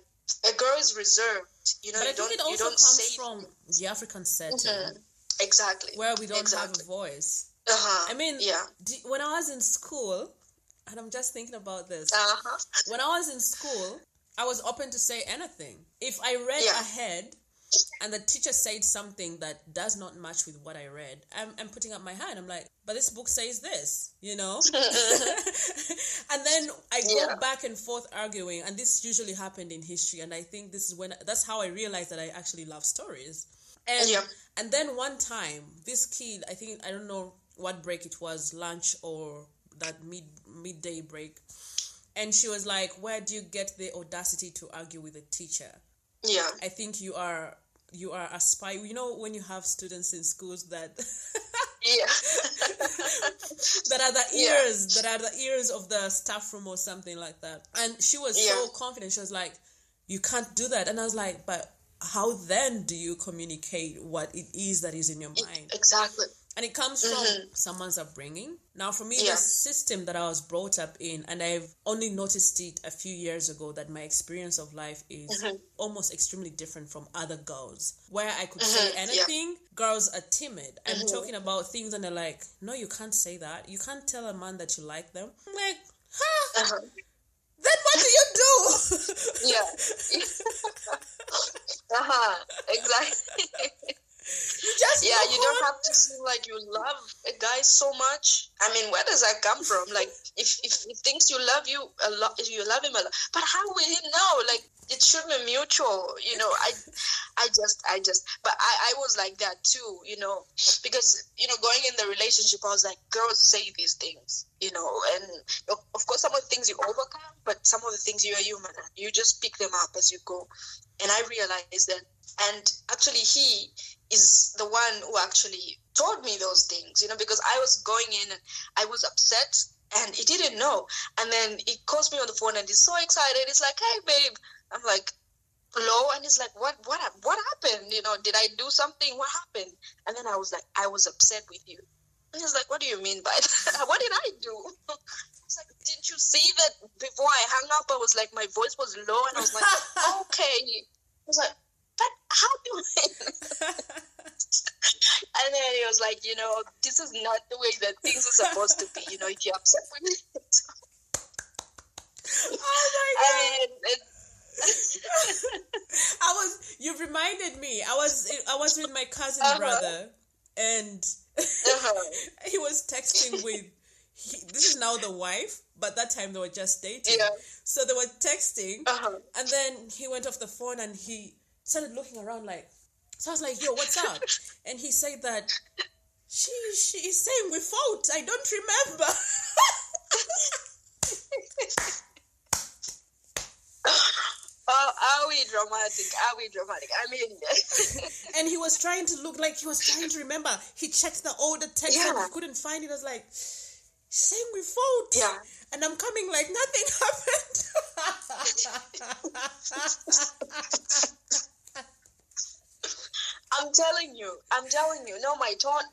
a girl is reserved. But I think it also comes from the African setting. Exactly. Where we don't have a voice. I mean, when I was in school, and I'm just thinking about this, when I was in school, I was open to say anything. If I read ahead and the teacher said something that does not match with what I read, I'm putting up my hand. I'm like, but this book says this, And then I go back and forth arguing, and this usually happened in history, and I think that's how I realized that I actually love stories. And then one time, this kid, I don't know what break it was, lunch or that midday break, and she was like, where do you get the audacity to argue with a teacher? Yeah. I think you are you are a spy. You know, when you have students in schools that Yeah. that are the ears, that are the ears of the staff room or something like that. And she was so confident. She was like, you can't do that. And I was like, but how then do you communicate what it is that is in your mind? Exactly. And it comes from someone's upbringing. Now, for me, the system that I was brought up in, and I've only noticed it a few years ago, that my experience of life is almost extremely different from other girls. Where I could say anything, girls are timid. I'm talking about things and they're like, no, you can't say that. You can't tell a man that you like them. I'm like, then what do you do? Exactly. You just you don't have to seem like you love a guy so much. I mean, where does that come from? Like, if he thinks you love you a lot, you love him a lot, but how will he know? Like, it should be mutual, you know. But I was like that too, you know, because, you know, going in the relationship, I was like, girls say these things, you know, and of course some of the things you overcome, but some of the things you're human at. You just pick them up as you go. And I realized that, and actually he is the one who actually told me those things, you know, because I was going in and I was upset and he didn't know. And then he calls me on the phone and he's so excited. He's like, hey, babe. I'm like, hello? And he's like, what happened? You know, did I do something? What happened? And then I was like, I was upset with you. And he's like, what do you mean by that? What did I do? I was like, didn't you see that before I hung up, I was like, my voice was low and I was like, okay. I was like, but how do I? And then he was like, you know, this is not the way that things are supposed to be. You know, if you're upset with me. Oh my God. I mean, you've reminded me. I was with my cousin brother, and he was texting with, this is now the wife, but that time they were just dating. Yeah. So they were texting, and then he went off the phone and he started looking around like, so I was like, yo, what's up? And he said that she is saying we fought. I don't remember. Oh, are we dramatic? I mean... And he was trying to look like he was trying to remember. He checked the older text and he couldn't find it. I was like, saying we fought. Yeah. And I'm coming like nothing happened. I'm telling you. No,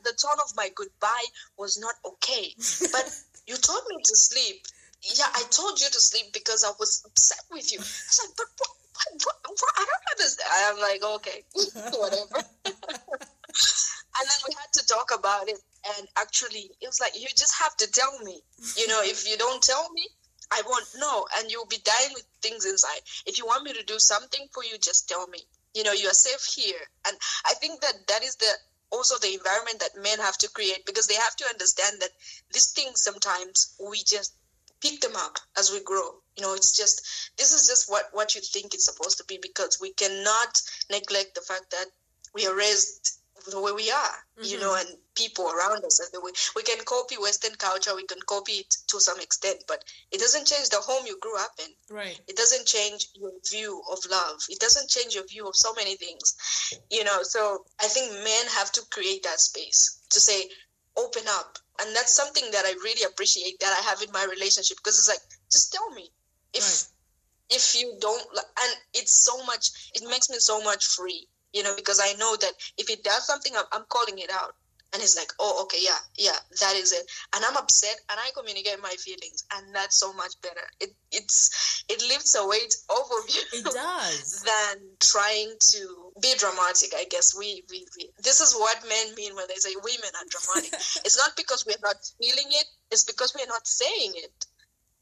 the tone of my goodbye was not okay. But you told me to sleep. Yeah, I told you to sleep because I was upset with you. I was like, but what? I don't understand. I'm like, okay, whatever. And then we had to talk about it. And actually, it was like, you just have to tell me. You know, if you don't tell me, I won't know. And you'll be dying with things inside. If you want me to do something for you, just tell me. You know, you are safe here. And I think that is also the environment that men have to create, because they have to understand that these things sometimes we just pick them up as we grow. You know, this is just what you think it's supposed to be, because we cannot neglect the fact that we are raised the way we are, you know, and people around us are the way. We can copy Western culture, we can copy it to some extent, but it doesn't change the home you grew up in. Right. It doesn't change your view of love. It doesn't change your view of so many things, you know. So I think men have to create that space to say, open up. And that's something that I really appreciate that I have in my relationship, because it's like, just tell me if you don't, and it's so much, it makes me so much free, you know, because I know that if he does something, I'm calling it out. And it's like, oh, okay, yeah, that is it. And I'm upset and I communicate my feelings, and that's so much better. It lifts a weight off of you. It does. Than trying to be dramatic, I guess. We this is what men mean when they say women are dramatic. It's not because we're not feeling it, it's because we're not saying it.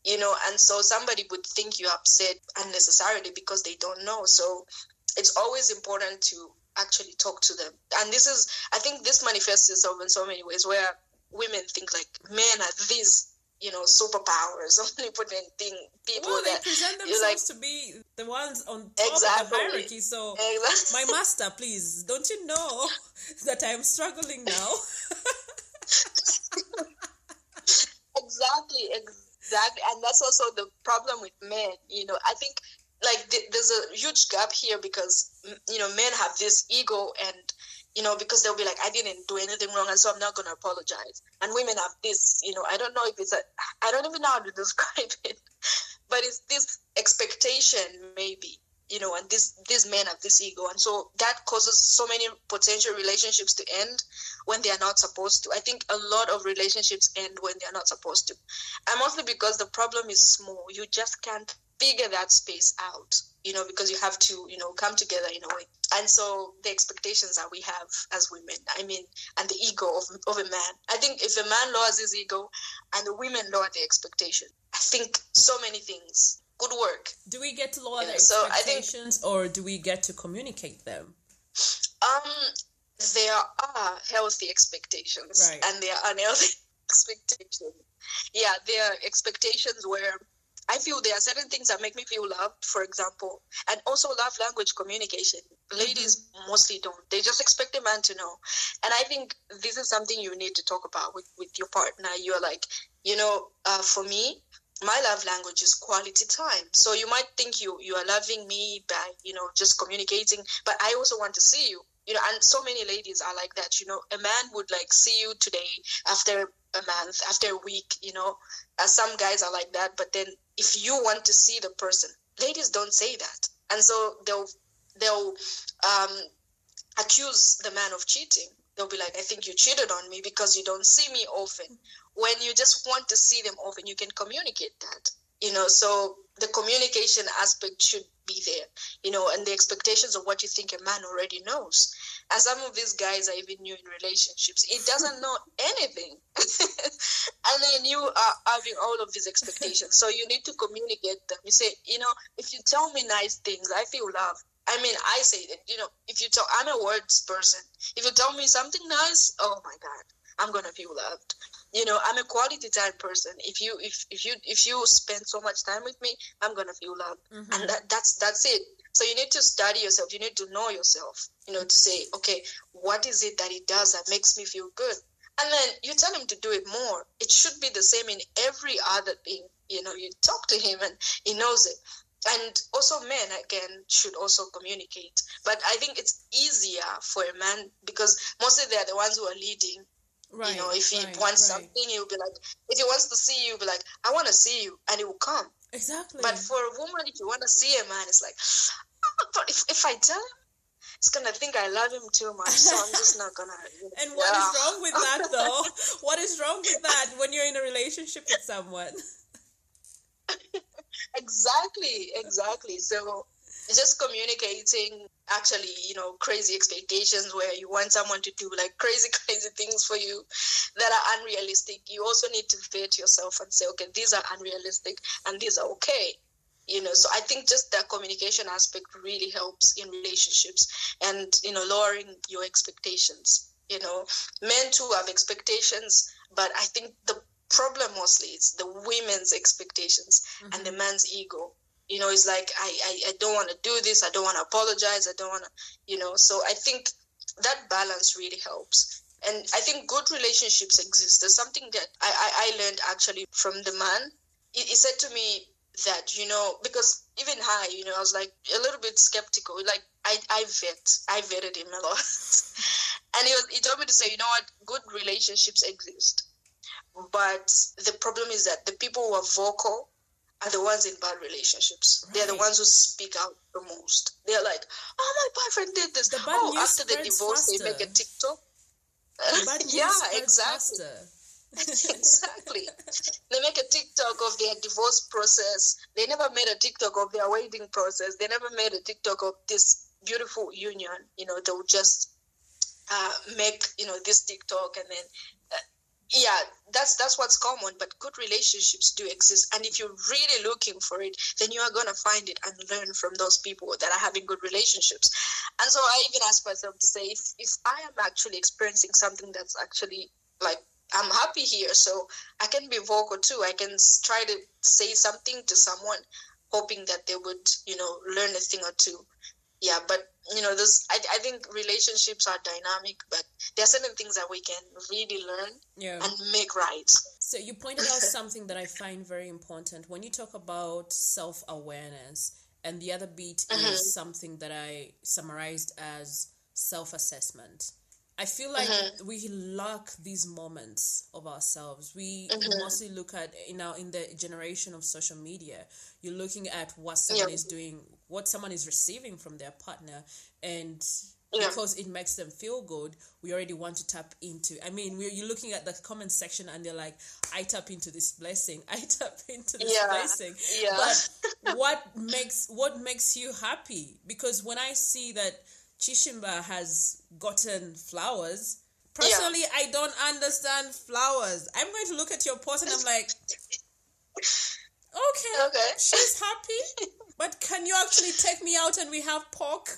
You know, and so somebody would think you're upset unnecessarily because they don't know. So it's always important to actually talk to them. And I think this manifests itself in so many ways, where women think like men are these, you know, superpowers, omnipotent people that present themselves like, to be the ones on top of the hierarchy. So my master, please, don't you know that I'm struggling now? Exactly. And that's also the problem with men. You know, I think like there's a huge gap here because, men have this ego and, because they'll be like, I didn't do anything wrong, and so I'm not going to apologize. And women have this, I don't know if I don't even know how to describe it, but it's this expectation maybe, and these men have this ego. And so that causes so many potential relationships to end when they are not supposed to. I think a lot of relationships end when they are not supposed to. And mostly because the problem is small. You just can't figure that space out, because you have to, come together in a way. And so the expectations that we have as women, and the ego of a man. I think if a man lowers his ego and the women lower their expectation, I think so many things could work. Do we get to lower the expectations, or do we get to communicate them? There are healthy expectations, right, and there are unhealthy expectations. Yeah, there are expectations where I feel there are certain things that make me feel loved, for example, and also love language communication. Ladies mostly don't. They just expect a man to know. And I think this is something you need to talk about with your partner. You're like, for me, my love language is quality time. So you might think you are loving me by, just communicating, but I also want to see you. And so many ladies are like that. A man would like see you today, after a month, after a week, some guys are like that. But then if you want to see the person, ladies don't say that. And so they'll accuse the man of cheating. They'll be like, I think you cheated on me because you don't see me often. When you just want to see them often, you can communicate that. So the communication aspect should be there, and the expectations of what you think a man already knows. And some of these guys are even new in relationships. It doesn't know anything. And then you are having all of these expectations. So you need to communicate them. You say, if you tell me nice things, I feel love. I say that, I'm a words person. If you tell me something nice, oh my God, I'm going to feel loved. I'm a quality time person. If you spend so much time with me, I'm going to feel loved. And that's it. So you need to study yourself. You need to know yourself, to say, okay, what is it that he does that makes me feel good? And then you tell him to do it more. It should be the same in every other thing. You talk to him and he knows it. And also men, again, should also communicate. But I think it's easier for a man because mostly they're the ones who are leading. Right, if he wants something, he'll be like, if he wants to see you, he'll be like, I want to see you, and he will come. Exactly. But for a woman, if you want to see a man, it's like, but if I tell him, he's going to think I love him too much, so I'm just not going to. And what is wrong with that, though? What is wrong with that when you're in a relationship with someone? Exactly. So just communicating, actually, crazy expectations where you want someone to do like crazy things for you that are unrealistic. You also need to vet yourself and say, okay, these are unrealistic and these are okay. So I think just that communication aspect really helps in relationships and, lowering your expectations. Men too have expectations, but I think the problem mostly is the women's expectations and the man's ego. It's like, I don't want to do this. I don't want to apologize. I don't want to, so I think that balance really helps. And I think good relationships exist. There's something that I learned actually from the man. He said to me that, because even I was like a little bit skeptical. Like I vetted him a lot. And he told me to say, what, good relationships exist. But the problem is that the people who are vocal are the ones in bad relationships. Right. They're the ones who speak out the most. They're like, oh, my boyfriend did this. After the divorce, faster. They make a TikTok. Yeah, exactly. Exactly. They make a TikTok of their divorce process. They never made a TikTok of their wedding process. They never made a TikTok of this beautiful union. They'll just make, this TikTok and then... that's what's common, but good relationships do exist. And if you're really looking for it, then you are going to find it and learn from those people that are having good relationships. And so I even ask myself to say, if I am actually experiencing something that's actually like, I'm happy here, so I can be vocal too. I can try to say something to someone, hoping that they would, learn a thing or two. Yeah, but I think relationships are dynamic, but there are certain things that we can really learn and make right. So you pointed out something that I find very important when you talk about self-awareness and the other beat is something that I summarized as self-assessment. I feel like we lack these moments of ourselves. We mostly look at, in the generation of social media, you're looking at what someone is doing, what someone is receiving from their partner, and because it makes them feel good, we already want to tap into. I mean, you're looking at the comment section and they're like, I tap into this blessing. I tap into this blessing. Yeah. But what makes you happy? Because when I see that Chishimba has gotten flowers, personally, I don't understand flowers. I'm going to look at your post and I'm like, okay, she's happy, but can you actually take me out and we have pork?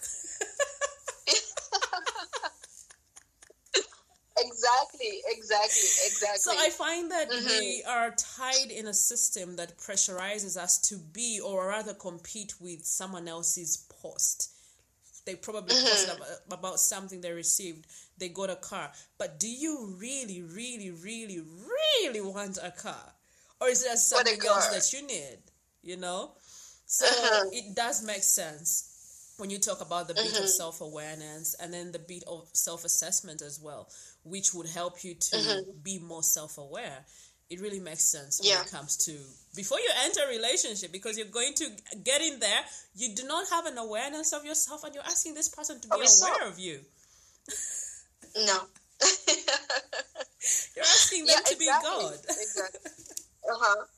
Exactly. So I find that we are tied in a system that pressurizes us to be, or rather compete with someone else's post. They probably posted about something they received. They got a car. But do you really, really, really, really want a car? Or is there something else that you need? You know? So it does make sense when you talk about the bit of self-awareness and then the bit of self-assessment as well, which would help you to be more self-aware. It really makes sense when it comes to, before you enter a relationship, because you're going to get in there, you do not have an awareness of yourself and you're asking this person to be aware of you. No. You're asking them to be God. Exactly.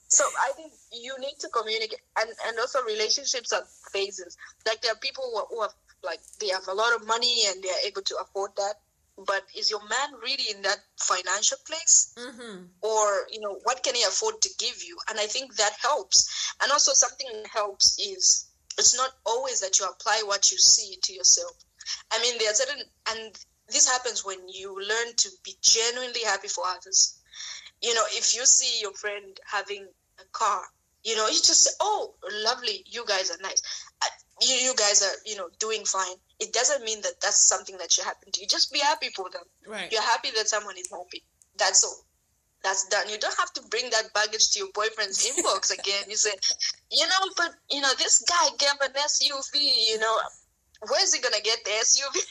So I think you need to communicate, and also relationships are phases. Like there are people who have, like, they have a lot of money and they are able to afford that. But is your man really in that financial place? Or, what can he afford to give you? And I think that helps. And also something that helps is, it's not always that you apply what you see to yourself. I mean, there are certain, and this happens when you learn to be genuinely happy for others. If you see your friend having a car, you just say, oh, lovely, you guys are nice. You guys are, doing fine. It doesn't mean that that's something that should happen to you. Just be happy for them. Right. You're happy that someone is happy. That's all. That's done. You don't have to bring that baggage to your boyfriend's inbox again. You say, but, this guy gave an SUV, where's he going to get the SUV?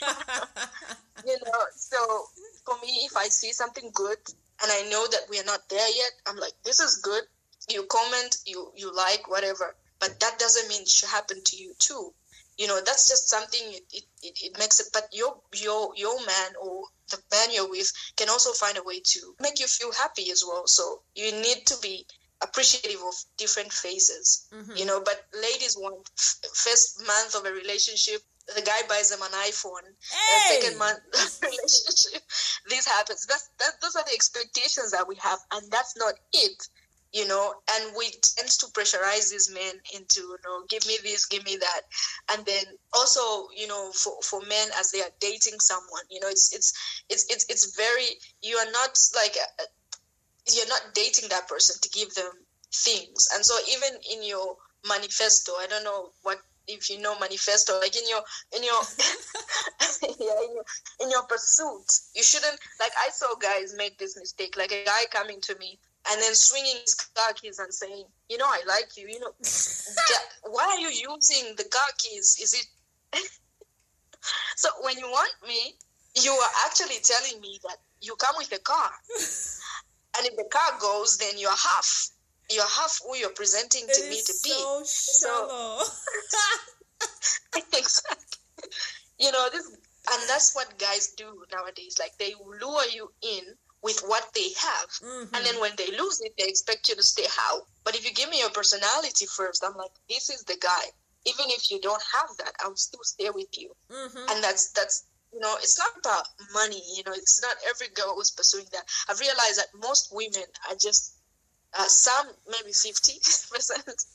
So for me, if I see something good and I know that we are not there yet, I'm like, this is good. You comment, you like, whatever. But that doesn't mean it should happen to you too. That's just something, it makes it, but your man or the man you're with can also find a way to make you feel happy as well. So you need to be appreciative of different phases, but ladies want first month of a relationship, the guy buys them an iPhone. Second month relationship, this happens. Those are the expectations that we have, and that's not it. And we tend to pressurize these men into, give me this, give me that. And then also, for men as they are dating someone, it's very, you are not like, you're not dating that person to give them things. And so even in your manifesto, I don't know if you know manifesto, like in your in your pursuit, you shouldn't, like, I saw guys make this mistake, like a guy coming to me and then swinging his car keys and saying, I like you, why are you using the car keys? Is it? So when you want me, you are actually telling me that you come with a car. And if the car goes, then you're half who you're presenting to me to be. So exactly. And that's what guys do nowadays. Like, they lure you in with what they have. And then when they lose it, they expect you to stay how. But if you give me your personality first, I'm like, this is the guy. Even if you don't have that, I'll still stay with you. And that's it's not about money. It's not every girl who's pursuing that. I've realized that most women are just, some maybe 50%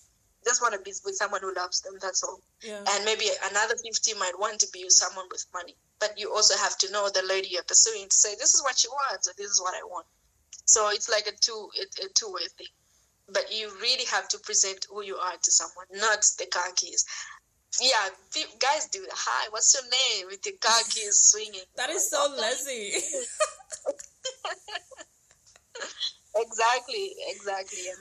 just want to be with someone who loves them, that's all. Yeah. And maybe another 50 might want to be with someone with money. But you also have to know the lady you're pursuing to say, this is what she wants, and this is what I want. So it's like a two-way thing. But you really have to present who you are to someone, not the car keys. Yeah, guys do. Hi, what's your name? With the car keys swinging. That is so lazy. Exactly. And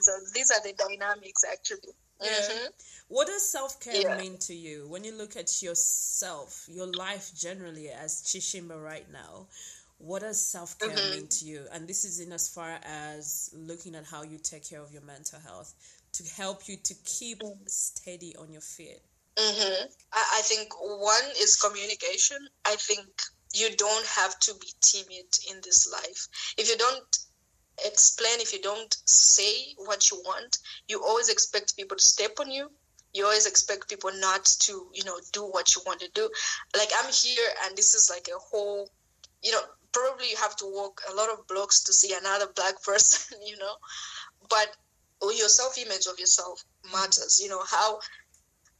so these are the dynamics, actually. Mm-hmm. What does self-care Yeah. mean to you when you look at yourself, your life generally as Chishimba right now? What does self-care Mm-hmm. mean to you? And this is in as far as looking at how you take care of your mental health to help you to keep steady on your feet. Mm-hmm. I think one is communication. I think you don't have to be timid in this life. If you don't explain, if you don't say what you want, you always expect people to step on you. You always expect people not to, do what you want to do. Like, I'm here and this is like a whole, probably you have to walk a lot of blocks to see another Black person, but your self-image of yourself matters.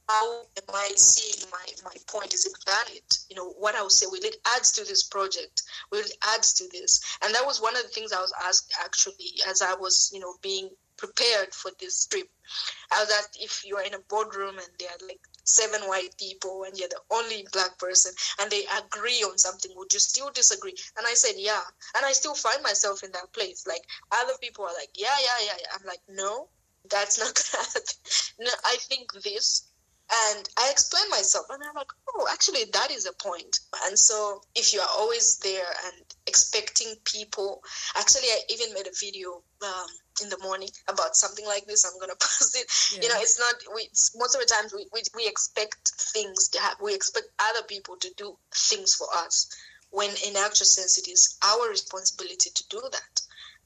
How am I seeing my point? Is it valid? What I would say, will it add to this project? Will it add to this? And that was one of the things I was asked, actually, as I was, being prepared for this trip. I was asked, if you're in a boardroom and there are like 7 white people and you're the only Black person and they agree on something, would you still disagree? And I said, yeah. And I still find myself in that place. Like, other people are like, yeah. I'm like, no, that's not going to happen. No, I think this. And I explained myself, and I'm like, oh, actually, that is a point. And so if you are always there and expecting people, actually, I even made a video in the morning about something like this. I'm going to post it. Yeah. It's not, most of the times we expect things to happen. We expect other people to do things for us, when in actual sense, it is our responsibility to do that.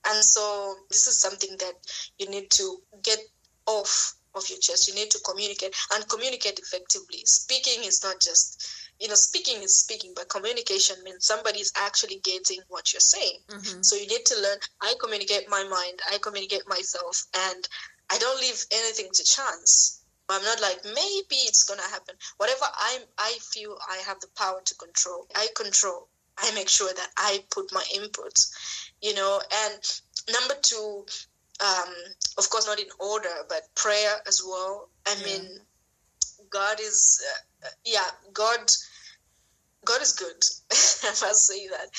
And so this is something that you need to get off of your chest. You need to communicate, and communicate effectively. Speaking is not just, speaking is speaking, but communication means somebody's actually getting what you're saying. Mm-hmm. So you need to learn, I communicate my mind, I communicate myself, and I don't leave anything to chance. I'm not like, maybe it's going to happen. Whatever I feel I have the power to control, I control. I make sure that I put my input, and number 2, of course, not in order, but prayer as well. I mean, God is, God is good. I must say that.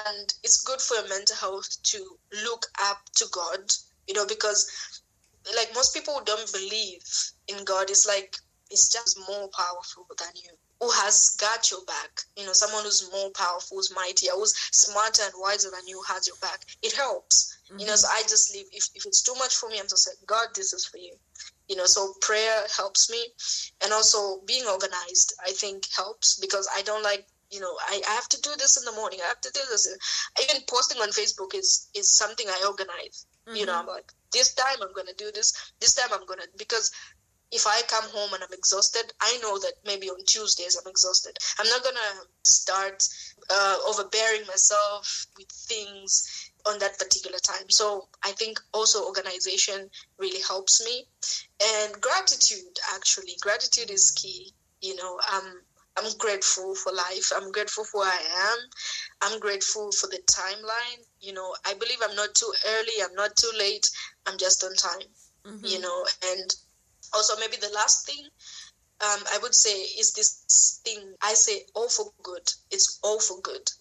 And it's good for your mental health to look up to God, because like most people who don't believe in God, it's like, it's just more powerful than you. Who has got your back? Someone who's more powerful, who's mightier, who's smarter and wiser than you has your back. It helps. Mm-hmm. So I just leave. If it's too much for me, I'm just like, God, this is for you. So prayer helps me. And also being organized, I think, helps, because I don't like, I have to do this in the morning. I have to do this. Even posting on Facebook is something I organize. Mm-hmm. I'm like, this time I'm going to do this. This time I'm going to, because if I come home and I'm exhausted, I know that maybe on Tuesdays I'm exhausted. I'm not going to start overbearing myself with things on that particular time. So I think also organization really helps me. And gratitude, actually. Gratitude is key. I'm grateful for life. I'm grateful for where I am. I'm grateful for the timeline. I believe I'm not too early. I'm not too late. I'm just on time, Mm-hmm. And also, maybe the last thing I would say is this thing. I say all for good. It's all for good.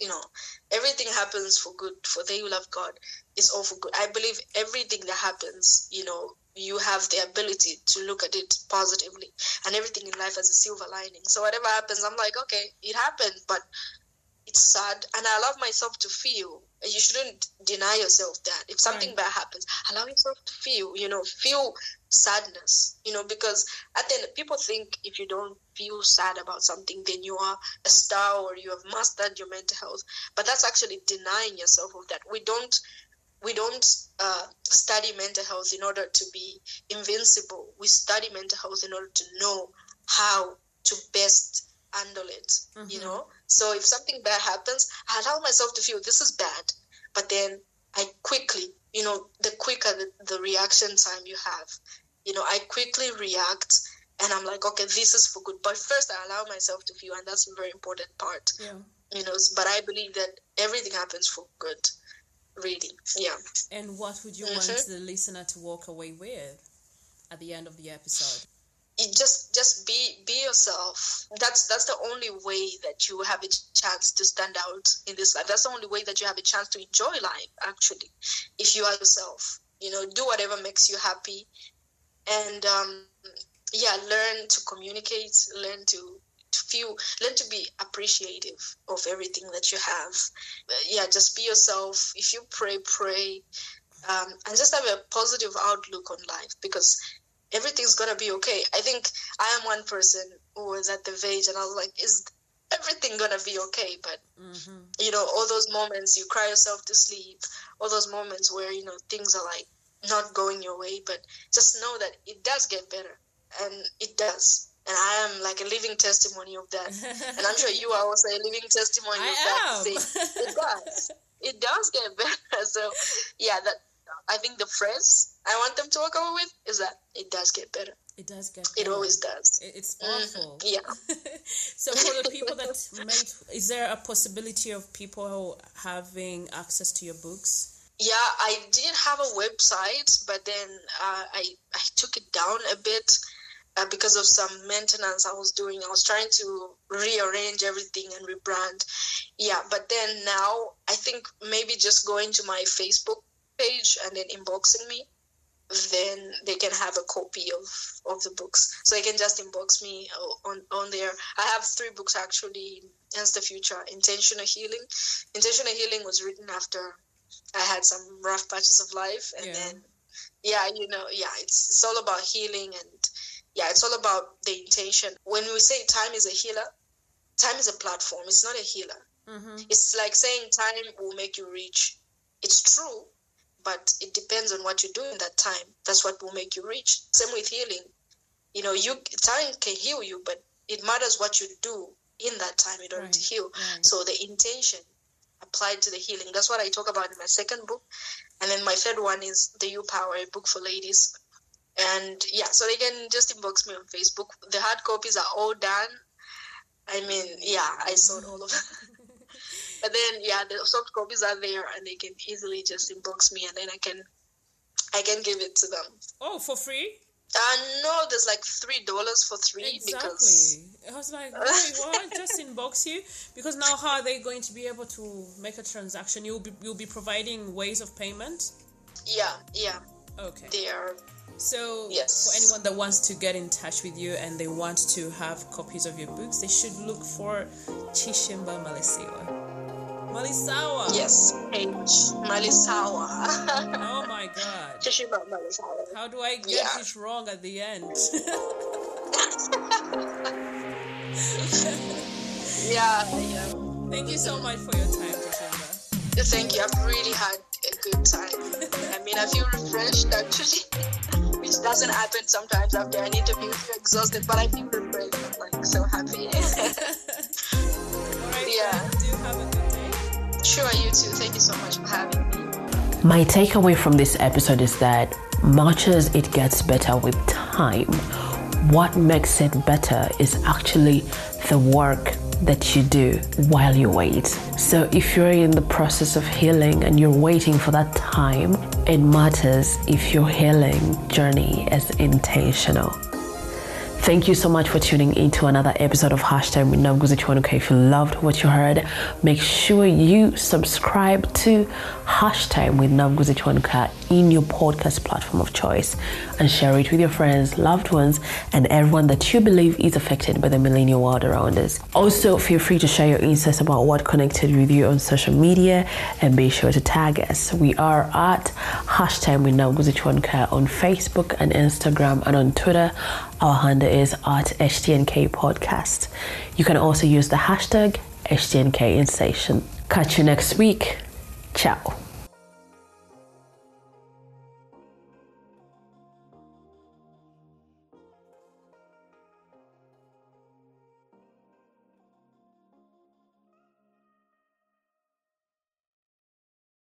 Everything happens for good. For they who love God, it's all for good. I believe everything that happens, you have the ability to look at it positively, and everything in life has a silver lining. So whatever happens, I'm like, okay, it happened, but it's sad, and I allow myself to feel. You shouldn't deny yourself that. If something bad happens, allow yourself to feel, feel sadness, because at the end, people think if you don't feel sad about something, then you are a star or you have mastered your mental health. But that's actually denying yourself of that. We don't study mental health in order to be invincible. We study mental health in order to know how to best handle it, Mm-hmm. So if something bad happens, I allow myself to feel this is bad, but then I quickly, the quicker the reaction time you have, I quickly react, and I'm like, okay, this is for good. But first I allow myself to feel, and that's a very important part. But I believe that everything happens for good, really. And what would you want the listener to walk away with at the end of the episode? You just be yourself. That's the only way that you have a chance to stand out in this life. That's the only way that you have a chance to enjoy life, actually, if you are yourself. Do whatever makes you happy, and learn to communicate, learn to feel, learn to be appreciative of everything that you have. Just be yourself. If you pray, and just have a positive outlook on life, because everything's gonna be okay. I think I am one person who was at the verge, and I was like, is everything gonna be okay? But all those moments you cry yourself to sleep, all those moments where things are like not going your way, but just know that it does get better, and it does. And I am like a living testimony of that. And I'm sure you are also a living testimony of that. It does get better. So that, I think the phrase I want them to walk away with is that it does get better. It does get better. It always does. It's powerful. Yeah. So for the people that is there a possibility of people having access to your books? Yeah, I did have a website, but then I took it down a bit because of some maintenance I was doing. I was trying to rearrange everything and rebrand. Yeah, but then now I think maybe just going to my Facebook page and then inboxing me, then they can have a copy of the books. So they can just inbox me on there. I have 3 books actually. Hence the future. Intentional Healing. Intentional Healing was written after I had some rough patches of life, and then it's all about healing, and it's all about the intention. When we say time is a healer, time is a platform. It's not a healer. It's like saying time will make you rich. It's true, but it depends on what you do in that time. That's what will make you rich. Same with healing. Time can heal you, but it matters what you do in that time in order to heal. Right. So the intention applied to the healing. That's what I talk about in my second book. And then my third one is The You Power, a book for ladies. And so they can just inbox me on Facebook. The hard copies are all done. I mean, I sold all of them. But then, the soft copies are there, and they can easily just inbox me, and then I can give it to them. Oh, for free? No, there's like $3 for 3. Exactly. Because I was like, wait, what? Just inbox you? Because now how are they going to be able to make a transaction? You'll be providing ways of payment? Yeah. Okay. They are. So yes. For anyone that wants to get in touch with you and they want to have copies of your books, they should look for Chishimba Malisawa. Yes, Malisawa. Oh my God. Chishimba Malisawa. How do I get it wrong at the end? Yeah. Thank you so much for your time, Chishimba. Thank you. I've really had a good time. I mean, I feel refreshed actually, which doesn't happen sometimes after an interview. You're exhausted, but I feel refreshed. I'm like so happy. All right. Do have a good day. Sure, you too. Thank you so much for having me. My takeaway from this episode is that much as it gets better with time, what makes it better is actually the work that you do while you wait. So if you're in the process of healing and you're waiting for that time, it matters if your healing journey is intentional. Thank you so much for tuning into another episode of Hashtag with Namguzi Chwanuka. If you loved what you heard, make sure you subscribe to Hashtag with Namguzi Chwanuka in your podcast platform of choice and share it with your friends, loved ones, and everyone that you believe is affected by the millennial world around us. Also, feel free to share your insights about what connected with you on social media and be sure to tag us. We are at Hashtag with Namguzi Chwanuka on Facebook and Instagram, and on Twitter our handle is at HTNK Podcast. You can also use the hashtag HTNK in station. Catch you next week. Ciao.